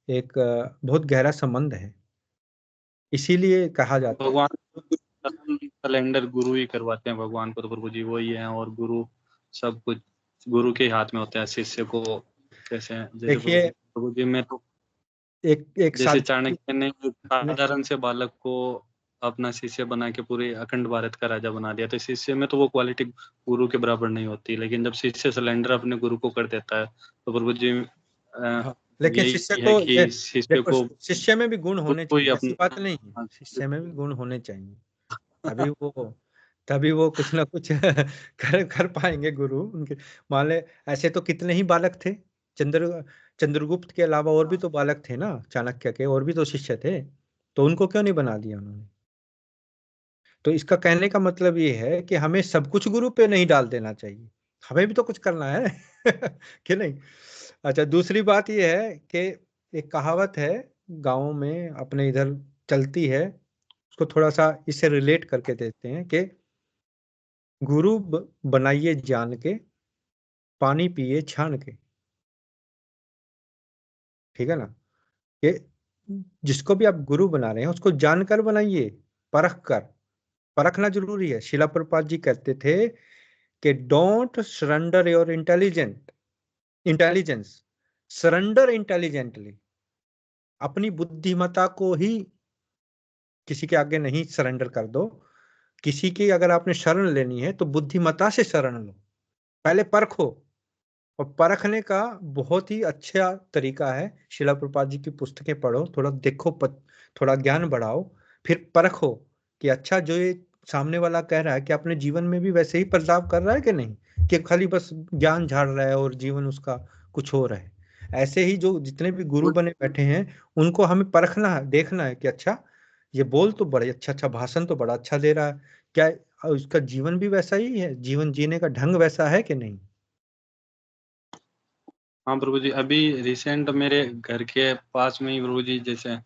Speaker 1: एक बहुत गहरा संबंध है, इसीलिए कहा जाता है।
Speaker 5: भगवान कैलेंडर गुरु ही करवाते हैं, भगवान को तो प्रभु जी वही है, और गुरु सब कुछ गुरु के हाथ में होता है। शिष्य को जैसे
Speaker 1: देखिए,
Speaker 5: प्रभु जी में तो
Speaker 1: एक
Speaker 5: जैसे चाणक्य ने साधारण से बालक को अपना शिष्य बना के पूरे अखंड भारत का राजा बना दिया, तो शिष्य में तो वो क्वालिटी गुरु के बराबर नहीं होती, लेकिन जब शिष्य सिलेंडर अपने गुरु को कर देता है तो प्रभु जी
Speaker 1: लेकिन
Speaker 5: यही
Speaker 1: शिष्य
Speaker 5: है
Speaker 1: को
Speaker 5: कि शिष्य
Speaker 1: देखो,
Speaker 5: को
Speaker 1: शिष्य में भी गुण होने
Speaker 5: कोई
Speaker 1: चाहिए, ऐसी
Speaker 5: अपना
Speaker 1: बात नहीं है, शिष्य में भी गुण होने चाहिए, तभी वो कुछ ना कुछ कर पाएंगे गुरु उनके। मान ले, ऐसे तो कितने ही बालक थे, चंद्रगुप्त के अलावा और भी तो बालक थे ना, चाणक्य के और भी तो शिष्य थे, तो उनको क्यों नहीं बना दिया उन्होंने? तो इसका कहने का मतलब ये है कि हमें सब कुछ गुरु पे नहीं डाल देना चाहिए, हमें भी तो कुछ करना है कि नहीं? अच्छा, दूसरी बात ये है कि एक कहावत है गाँव में अपने इधर चलती है, उसको थोड़ा सा इससे रिलेट करके देते हैं कि गुरु बनाइए जान के, पानी पिए छान के। ठीक है ना? कि जिसको भी आप गुरु बना रहे हैं उसको जानकर बनाइए, परख कर। परखना जरूरी है। शिला प्रभुपाद जी कहते थे कि don't surrender your intelligence, surrender intelligently. अपनी बुद्धिमत्ता को ही किसी के आगे नहीं सरेंडर कर दो। किसी की अगर आपने शरण लेनी है तो बुद्धिमत्ता से शरण लो, पहले परखो। और परखने का बहुत ही अच्छा तरीका है, शिला प्रभुपाद जी की पुस्तकें पढ़ो, थोड़ा देखो, थोड़ा ज्ञान बढ़ाओ, फिर परखो कि अच्छा जो ये सामने वाला कह रहा है कि अपने जीवन में भी वैसे ही बर्ताव कर रहा है कि नहीं, कि खाली बस ज्ञान झाड़ रहा है और जीवन उसका कुछ और है। ऐसे ही जो जितने भी गुरु बने बैठे हैं उनको हमें परखना है, देखना है कि अच्छा ये बोल तो बड़े अच्छा भाषण तो बड़ा अच्छा दे रहा है, क्या उसका जीवन भी वैसा ही है, जीवन जीने का ढंग वैसा है कि नहीं?
Speaker 5: हाँ प्रभु जी, अभी रिसेंट मेरे घर के पास में ही प्रभु जी, जैसे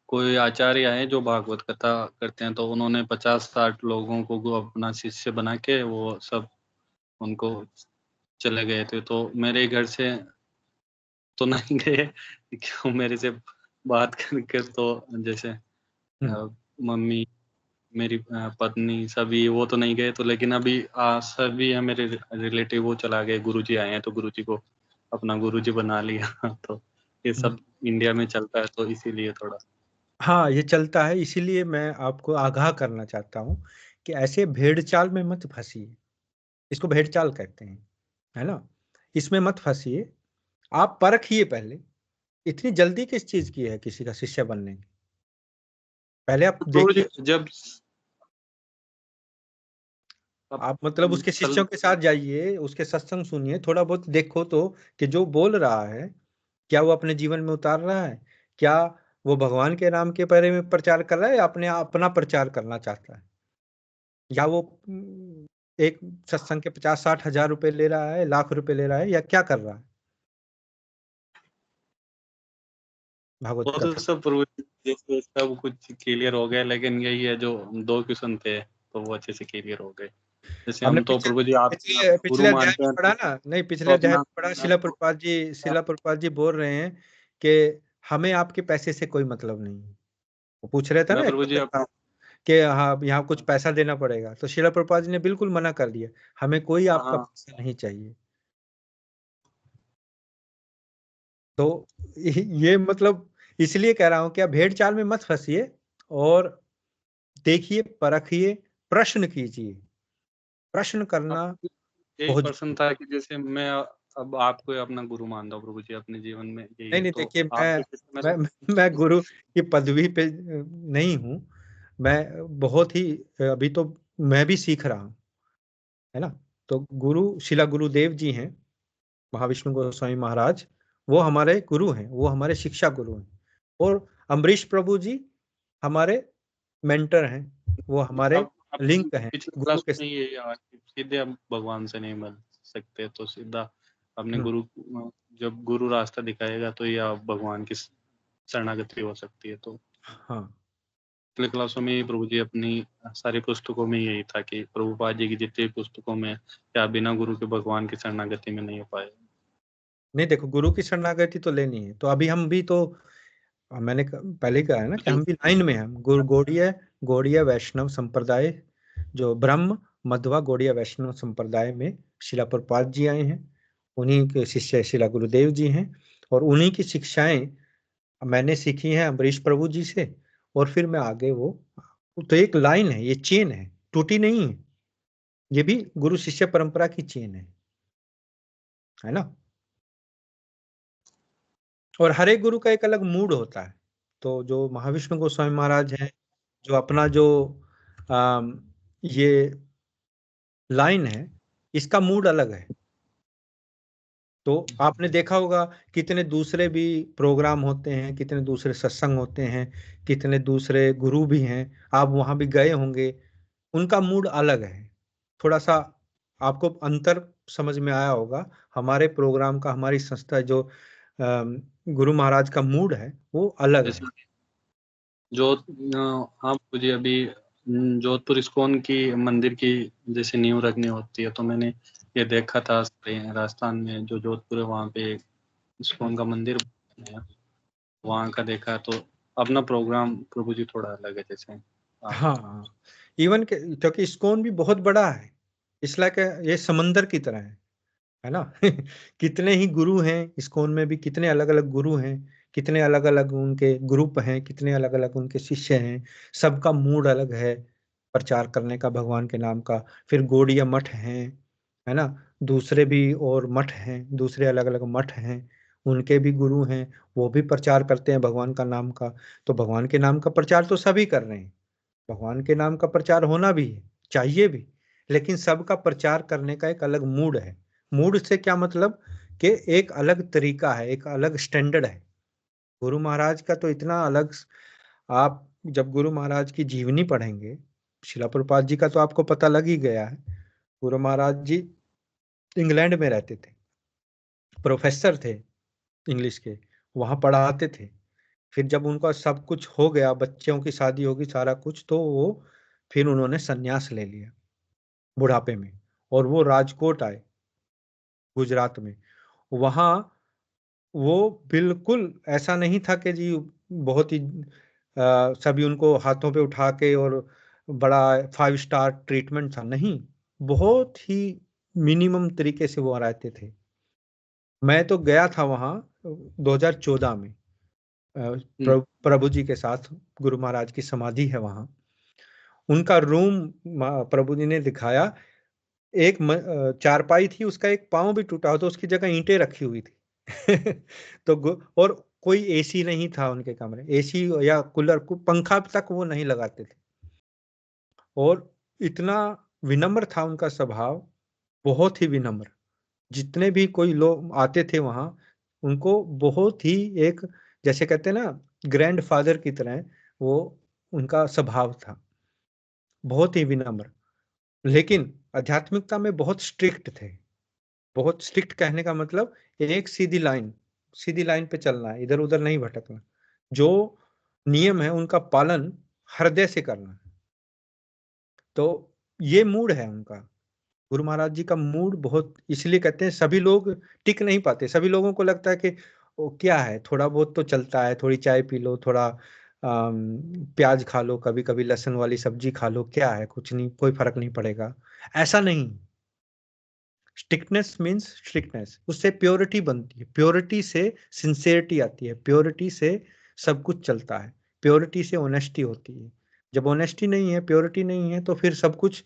Speaker 5: कोई आचार्य आए जो भागवत कथा करते हैं, तो उन्होंने 50-60 लोगों को अपना शिष्य बना के वो सब उनको चले गए थे। तो मेरे घर से तो नहीं गए, क्यों मेरे से बात करके तो जैसे मम्मी, मेरी पत्नी, सभी वो तो नहीं गए, तो लेकिन अभी सभी है मेरे रिलेटिव वो चला गए, गुरुजी आए हैं तो गुरुजी को अपना गुरुजी बना लिया तो ये सब इंडिया में चलता है, तो इसीलिए थोड़ा।
Speaker 1: हाँ, ये चलता है, इसीलिए मैं आपको आगाह करना चाहता हूँ कि ऐसे भेड़चाल में मत फंसिए। इसको भेड़चाल कहते हैं, है ना? इसमें मत फंसिए, आप परखिए पहले। इतनी जल्दी किस चीज की है किसी का शिष्य बनने की? पहले आप
Speaker 5: प्रभु जी
Speaker 1: देखिए,
Speaker 5: जब
Speaker 1: आप मतलब उसके शिष्यों के साथ जाइए, उसके सत्संग सुनिए, थोड़ा बहुत देखो तो कि जो बोल रहा है क्या वो अपने जीवन में उतार रहा है, क्या वो भगवान के नाम के बारे में प्रचार कर रहा है या अपना प्रचार करना चाहता है, या वो एक सत्संग के 50-60 हजार रुपए ले रहा है, लाख रुपए ले रहा है, या क्या कर रहा है भागवत
Speaker 5: वो तो
Speaker 1: कथा?
Speaker 5: सब प्रभु जी जैसे सब कुछ क्लियर हो गया, लेकिन यही है जो 2 क्वेश्चन थे तो वो अच्छे से क्लियर हो गए। जैसे
Speaker 1: हमने
Speaker 5: हम तो प्रभु जी आप
Speaker 1: पिछले
Speaker 5: गुरु
Speaker 1: अध्याय
Speaker 5: मानते
Speaker 1: में
Speaker 5: हैं
Speaker 1: पढ़ा ना, नहीं
Speaker 5: तो
Speaker 1: पिछले अध्याय
Speaker 5: अपना
Speaker 1: में पढ़ा, शिला प्रभुपाद जी बोल रहे हैं कि हमें आपके पैसे से कोई मतलब नहीं है। वो पूछ रहे थे ना
Speaker 5: मैं
Speaker 1: एक
Speaker 5: प्रभु जी
Speaker 1: था कि हाँ यहाँ कुछ पैसा देना पड़ेगा, तो शिला प्रभुपाद जी ने बिल्कुल मना कर दिया, हमें कोई आपका
Speaker 5: हाँ
Speaker 1: पैसा नहीं चाहिए। तो ये मतलब इसलिए कह रहा हूं कि आप भेड़ चाल में मत फंसिए और देखिए, परखिए, प्रश्न कीजिए। प्रश्न करना
Speaker 5: अब यही
Speaker 1: बहुत
Speaker 5: प्रश्न था कि जैसे मैं अब आपको अपना गुरु मानता हूँ प्रभु जी अपने जीवन में यही
Speaker 1: नहीं
Speaker 5: है,
Speaker 1: नहीं,
Speaker 5: तो
Speaker 1: देखिए
Speaker 5: आप
Speaker 1: मैं
Speaker 5: जैसे मेरे
Speaker 1: मैं गुरु की पदवी पे नहीं हूँ। मैं बहुत ही अभी तो मैं भी सीख रहा हूँ, है ना। तो गुरु शिला गुरुदेव जी हैं, महाविष्णु गोस्वामी महाराज, वो हमारे गुरु हैं, वो हमारे शिक्षा गुरु हैं। और अम्बरीश प्रभु जी हमारे मेंटर हैं, वो हमारे
Speaker 5: अब
Speaker 1: लिंक हैं
Speaker 5: पिछले
Speaker 1: गुरु
Speaker 5: क्लास
Speaker 1: के
Speaker 5: में ये यार कि सीधे अब भगवान से नहीं मिल सकते, तो सीधा अपने गुरु, जब गुरु रास्ता दिखाएगा तो ये आप भगवान की शरणागति हो सकती है। तो
Speaker 1: हाँ
Speaker 5: पिछले क्लासों में प्रभु जी अपनी सारी पुस्तकों में यही था कि प्रभुपाद जी की जितनी पुस्तकों में क्या बिना गुरु के भगवान की शरणागति में नहीं हो पाए।
Speaker 1: नहीं, देखो गुरु की शरणागति तो लेनी है, तो अभी हम भी तो मैंने पहले ही कहा है ना कि हम भी लाइन में हैं। गुरु गौड़ीय वैष्णव संप्रदाय, जो ब्रह्म मध्वा गौड़ीय वैष्णव संप्रदाय में शिला प्रभुपाद जी आए हैं, उन्हीं के शिष्य शिला गुरुदेव जी हैं, और उन्हीं की शिक्षाएं मैंने सीखी हैं अम्बरीश प्रभु जी से, और फिर मैं आगे वो, तो एक लाइन है, ये चेन है, टूटी नहीं है। ये भी गुरु शिष्य परंपरा की चेन है ना। और हर एक गुरु का एक अलग मूड होता है। तो जो महाविष्णु गोस्वामी महाराज हैं, जो अपना जो ये लाइन है, इसका मूड अलग है। तो आपने देखा होगा कितने दूसरे भी प्रोग्राम होते हैं, कितने दूसरे सत्संग होते हैं, कितने दूसरे गुरु भी हैं, आप वहां भी गए होंगे, उनका मूड अलग है। थोड़ा सा आपको अंतर समझ में आया होगा। हमारे प्रोग्राम का, हमारी संस्था जो गुरु महाराज का मूड है वो अलग है।
Speaker 5: जैसे जो आप मुझे अभी जोधपुर इस्कॉन की मंदिर की जैसे नींव रखनी होती है, तो मैंने ये देखा था राजस्थान में जो जोधपुर है वहाँ पे इस्कॉन का मंदिर है, वहाँ का देखा, तो अपना प्रोग्राम प्रभु जी थोड़ा अलग है जैसे
Speaker 1: हाँ, इवन क्योंकि इस्कॉन भी बहुत बड़ा है, इसलिए ये समंदर की तरह है ना। कितने ही गुरु हैं इस्कॉन में भी, कितने अलग अलग गुरु हैं, कितने अलग अलग उनके ग्रुप हैं, कितने अलग अलग उनके शिष्य हैं, सबका मूड अलग है प्रचार करने का भगवान के नाम का। फिर गौड़ीय मठ हैं, है ना, दूसरे भी और मठ हैं, दूसरे अलग अलग मठ हैं, उनके भी गुरु हैं, वो भी प्रचार करते हैं भगवान का नाम का। तो भगवान के नाम का प्रचार तो सभी कर रहे हैं, भगवान के नाम का प्रचार होना भी है, चाहिए भी, लेकिन सबका प्रचार करने का एक अलग मूड है। मूड से क्या मतलब कि एक अलग तरीका है, एक अलग स्टैंडर्ड है। गुरु महाराज का तो इतना अलग, आप जब गुरु महाराज की जीवनी पढ़ेंगे, शिला प्रभुपाद जी का तो आपको पता लग ही गया है। गुरु महाराज जी इंग्लैंड में रहते थे, प्रोफेसर थे इंग्लिश के, वहां पढ़ाते थे। फिर जब उनका सब कुछ हो गया, बच्चों की शादी होगी, सारा कुछ, तो वो फिर उन्होंने संन्यास ले लिया बुढ़ापे में, और वो राजकोट आए गुजरात में। वहाँ वो बिल्कुल ऐसा नहीं था कि जी बहुत ही सभी उनको हाथों पे उठा के और बड़ा 5 स्टार ट्रीटमेंट था, नहीं, बहुत ही मिनिमम तरीके से वो रहते थे। मैं तो गया था वहाँ 2014 में प्रभु जी के साथ, गुरु महाराज की समाधि है वहाँ, उनका रूम प्रभु जी ने दिखाया। एक चारपाई थी, उसका एक पांव भी टूटा हो तो उसकी जगह ईंटें रखी हुई थी। तो और कोई एसी नहीं था उनके कमरे, एसी या कूलर को पंखा तक वो नहीं लगाते थे। और इतना विनम्र था उनका स्वभाव, बहुत ही विनम्र। जितने भी कोई लोग आते थे वहां, उनको बहुत ही एक, जैसे कहते हैं ना, ग्रैंड फादर की तरह वो उनका स्वभाव था, बहुत ही विनम्र। लेकिन आध्यात्मिकता में बहुत स्ट्रिक्ट थे। बहुत स्ट्रिक्ट कहने का मतलब एक सीधी लाइन पे चलना है, इधर उधर नहीं भटकना, जो नियम है उनका पालन हृदय से करना है। तो ये मूड है उनका। गुरु महाराज जी का मूड बहुत, इसलिए कहते हैं सभी लोग टिक नहीं पाते। सभी लोगों को लगता है कि वो क्या है, थोड़ा बहुत तो चलता है, थोड़ी चाय पी लो, थोड़ा प्याज खा लो, कभी कभी लहसुन वाली सब्जी खा लो, क्या है, कुछ नहीं, कोई फर्क नहीं पड़ेगा। ऐसा नहीं। स्ट्रिक्टनेस मीन्स स्ट्रिक्टनेस, उससे प्योरिटी बनती है, प्योरिटी से सिंसियरिटी आती है, प्योरिटी से सब कुछ चलता है, प्योरिटी से ऑनेस्टी होती है। जब ऑनेस्टी नहीं है, प्योरिटी नहीं है, तो फिर सब कुछ,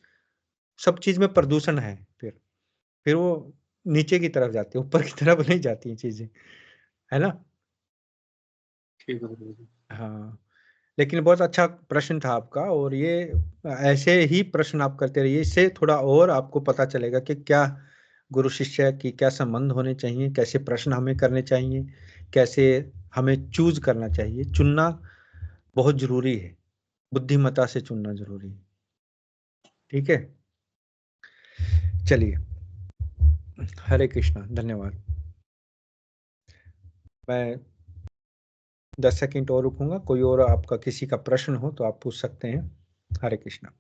Speaker 1: सब चीज में प्रदूषण है, फिर वो नीचे की तरफ जाती है, ऊपर की तरफ नहीं जाती चीजें, है ना।
Speaker 5: ठीक है गुरुजी।
Speaker 1: हाँ, लेकिन बहुत अच्छा प्रश्न था आपका, और ये ऐसे ही प्रश्न आप करते रहिए, इससे थोड़ा और आपको पता चलेगा कि क्या गुरु शिष्य की क्या संबंध होने चाहिए, कैसे प्रश्न हमें करने चाहिए, कैसे हमें चूज करना चाहिए। चुनना बहुत जरूरी है, बुद्धिमत्ता से चुनना जरूरी है। ठीक है, चलिए, हरे कृष्णा, धन्यवाद। मैं 10 सेकंड और रुकूंगा, कोई और आपका किसी का प्रश्न हो तो आप पूछ सकते हैं। हरे कृष्णा।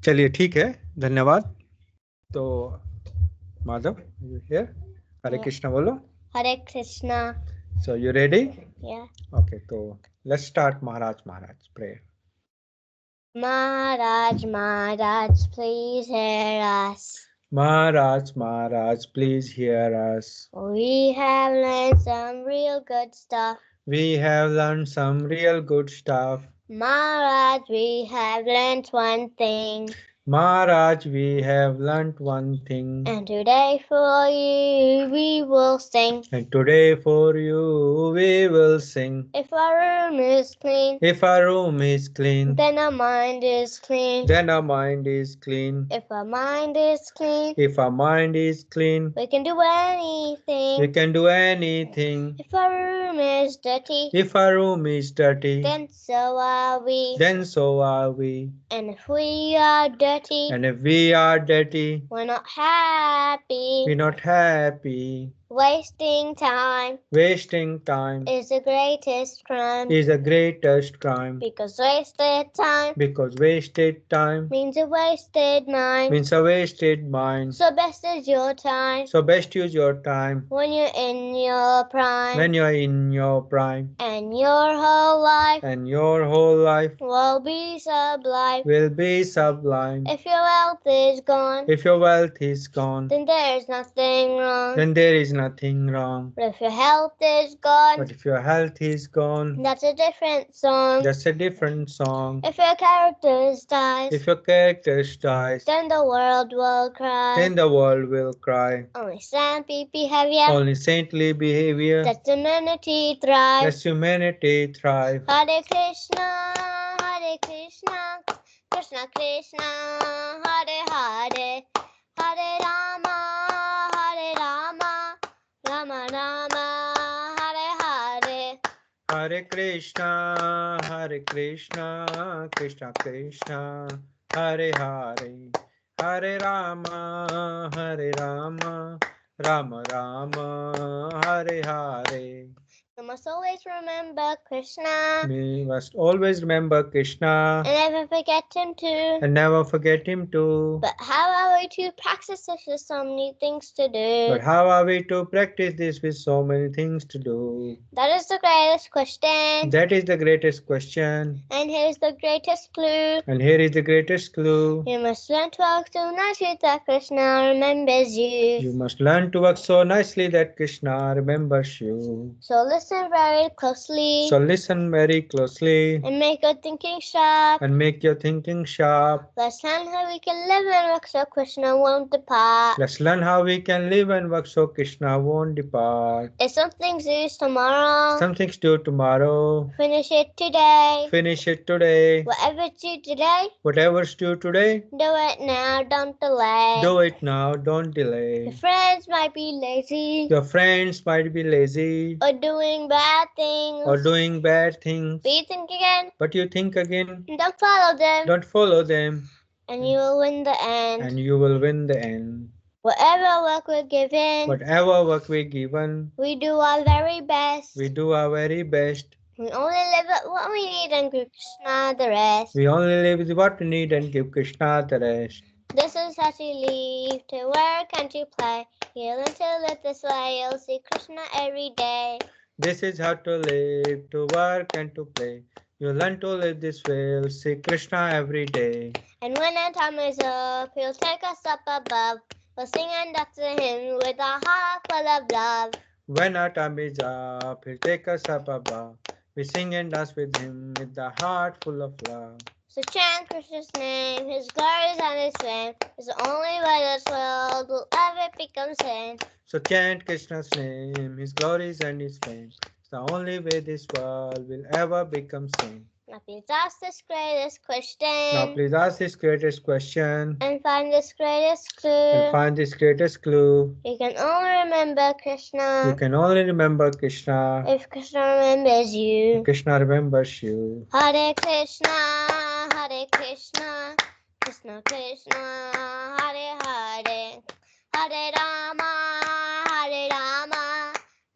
Speaker 1: चलिए, ठीक है, धन्यवाद। तो Madhav, here, Hare
Speaker 6: Yeah.
Speaker 1: Krishna बोलो।
Speaker 6: Hare Krishna.
Speaker 1: So you ready?
Speaker 6: Yeah.
Speaker 1: Okay, so let's start Maharaj prayer.
Speaker 6: Maharaj, Maharaj, please hear us.
Speaker 1: Maharaj, please hear us.
Speaker 6: We have learned some real good stuff.
Speaker 1: We have learned some real good stuff.
Speaker 6: Maharaj, we have learned one thing.
Speaker 1: Maharaj, we have learnt one thing.
Speaker 6: And today for you we will sing.
Speaker 1: And today for you we will sing.
Speaker 6: If our room is clean,
Speaker 1: If our room is clean,
Speaker 6: then our mind is clean.
Speaker 1: then our mind is clean.
Speaker 6: If our mind is clean,
Speaker 1: If our mind is clean,
Speaker 6: we can do anything.
Speaker 1: we can do anything.
Speaker 6: If our room is dirty,
Speaker 1: If our room is dirty,
Speaker 6: then so are we.
Speaker 1: then so are we.
Speaker 6: And if we are dirty,
Speaker 1: And if we are dirty,
Speaker 6: we're not happy.
Speaker 1: we're not happy.
Speaker 6: Wasting time
Speaker 1: Wasting time
Speaker 6: is the greatest crime.
Speaker 1: is the greatest crime.
Speaker 6: Because wasted time
Speaker 1: Because wasted time
Speaker 6: means a wasted mind.
Speaker 1: means a wasted mind.
Speaker 6: So best is your time
Speaker 1: So best use your time
Speaker 6: when you're in your prime.
Speaker 1: when you are in your prime.
Speaker 6: And your whole life
Speaker 1: And your whole life
Speaker 6: will be sublime.
Speaker 1: will be sublime.
Speaker 6: If your wealth is gone,
Speaker 1: If your wealth is gone,
Speaker 6: then there's nothing wrong.
Speaker 1: then there is nothing wrong.
Speaker 6: But if your health is gone,
Speaker 1: But if your health is gone,
Speaker 6: that's a different song.
Speaker 1: that's a different song.
Speaker 6: If your character dies,
Speaker 1: If your character dies,
Speaker 6: then the world will cry.
Speaker 1: then the world will cry.
Speaker 6: Only saintly behavior
Speaker 1: Only saintly behavior
Speaker 6: lets humanity thrive.
Speaker 1: lets humanity thrive.
Speaker 6: Hare Krishna, Hare Krishna, Krishna Krishna, Hare Hare, Hare Rama, Hare Rama, Rama Rama, Hare Hare.
Speaker 1: Hare Krishna, Krishna Krishna, Hare Hare, Hare Rama, Rama Rama, Hare Hare.
Speaker 6: You must always remember Krishna
Speaker 1: We must always remember Krishna
Speaker 6: and never forget him too.
Speaker 1: and never forget him too.
Speaker 6: But how are we to practice this with so many things to do?
Speaker 1: But how are we to practice this with so many things to do?
Speaker 6: That is the greatest question.
Speaker 1: That is the greatest question.
Speaker 6: And here's the greatest clue.
Speaker 1: And here is the greatest clue.
Speaker 6: You must learn to walk so nicely that Krishna remembers you.
Speaker 1: You must learn to work so nicely that Krishna remembers you.
Speaker 6: So listen very closely
Speaker 1: So listen very closely
Speaker 6: and make your thinking sharp.
Speaker 1: and make your thinking sharp.
Speaker 6: Let's learn how we can live and work so Krishna won't depart.
Speaker 1: Let's learn how we can live and work so Krishna won't depart.
Speaker 6: If something's due tomorrow,
Speaker 1: Something's due tomorrow.
Speaker 6: finish it today.
Speaker 1: Finish it today.
Speaker 6: Whatever's due today,
Speaker 1: Whatever's due today,
Speaker 6: do it now, don't delay.
Speaker 1: do it now, don't
Speaker 6: Your
Speaker 1: delay.
Speaker 6: friends might be lazy
Speaker 1: Your friends might be lazy
Speaker 6: or doing bad things.
Speaker 1: or doing bad things,
Speaker 6: But you think again,
Speaker 1: but you think again,
Speaker 6: and don't follow them.
Speaker 1: don't follow them.
Speaker 6: and you will win the end.
Speaker 1: and you will win the end.
Speaker 6: Whatever work we're given,
Speaker 1: Whatever work we're given,
Speaker 6: we do our very best.
Speaker 1: we do our very best.
Speaker 6: We only live at what we need and give Krishna the rest.
Speaker 1: We only live with what we need and give Krishna the rest.
Speaker 6: This is how to live, to work and to play. You learn to live this way, you'll see Krishna every day.
Speaker 1: This is how to live, to work and to play. You learn to live this way, you'll see Krishna every day.
Speaker 6: And when our time is up, he'll take us up above. We'll sing and dance to him with our heart full of love.
Speaker 1: When our time is up, he'll take us up above. We sing and dance with him with the heart full of love.
Speaker 6: So chant Krishna's name, his glories and his fame. It's the only way this world will ever become sane.
Speaker 1: So chant Krishna's name, his glories and his fame. It's the only way this world will ever become sane.
Speaker 6: Now please ask this greatest question.
Speaker 1: Now please ask this greatest question
Speaker 6: And find this greatest clue.
Speaker 1: and find this greatest clue.
Speaker 6: You can only remember Krishna
Speaker 1: You can only remember Krishna
Speaker 6: if Krishna remembers you.
Speaker 1: if Krishna remembers you.
Speaker 6: Hare Krishna, Hare Krishna, Krishna Krishna, Hare Hare, Hare Rama,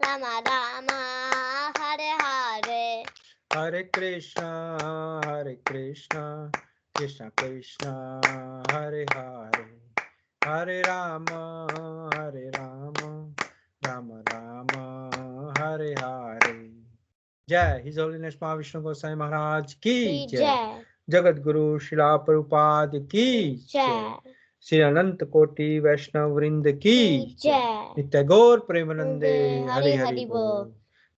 Speaker 6: Rama Rama, Hare Hare.
Speaker 1: Hare Krishna, Krishna Krishna, Hare Hare, Hare Rama, Rama Rama, Hare Hare. Jai His Holiness Mahavishnu Goswami Maharaj ki jai.
Speaker 6: Jai.
Speaker 1: Jagat Guru Srila Prabhupada ki jai.
Speaker 6: Jai.
Speaker 1: Shri Anant Koti Vaishnav Vrinda ki jai.
Speaker 6: Jai.
Speaker 1: Nitya Gaur Premanande
Speaker 6: Hari
Speaker 1: Hari
Speaker 6: Hari
Speaker 1: Hari
Speaker 6: Bol.
Speaker 1: Bol.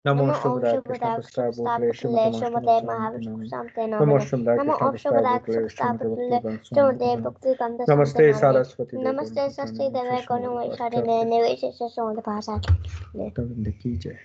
Speaker 1: Namo
Speaker 6: Namo
Speaker 1: Shubhadaya
Speaker 6: Om
Speaker 1: Krishna
Speaker 6: Shubhadaya
Speaker 1: Prasthaya
Speaker 6: Krishna
Speaker 1: Bhutale
Speaker 6: Prasthaya
Speaker 1: Srimati
Speaker 6: Mahavishnu
Speaker 1: Mahavishnu
Speaker 6: Samte
Speaker 1: Namo
Speaker 6: Namane.
Speaker 1: Shubhadaya
Speaker 6: Namo Om
Speaker 1: Krishna
Speaker 6: Shubhadaya
Speaker 1: Prasthaya
Speaker 6: Krishna
Speaker 1: Bhutale
Speaker 6: Prasthaya
Speaker 1: Srimati
Speaker 6: Namaste
Speaker 1: Bhakti
Speaker 6: Bhakti
Speaker 1: Namaste Saraswati
Speaker 6: Namaste Sasti Devai Kono Vaishari Nene Vaishesha Sonda Bhasa.
Speaker 1: Ki jai.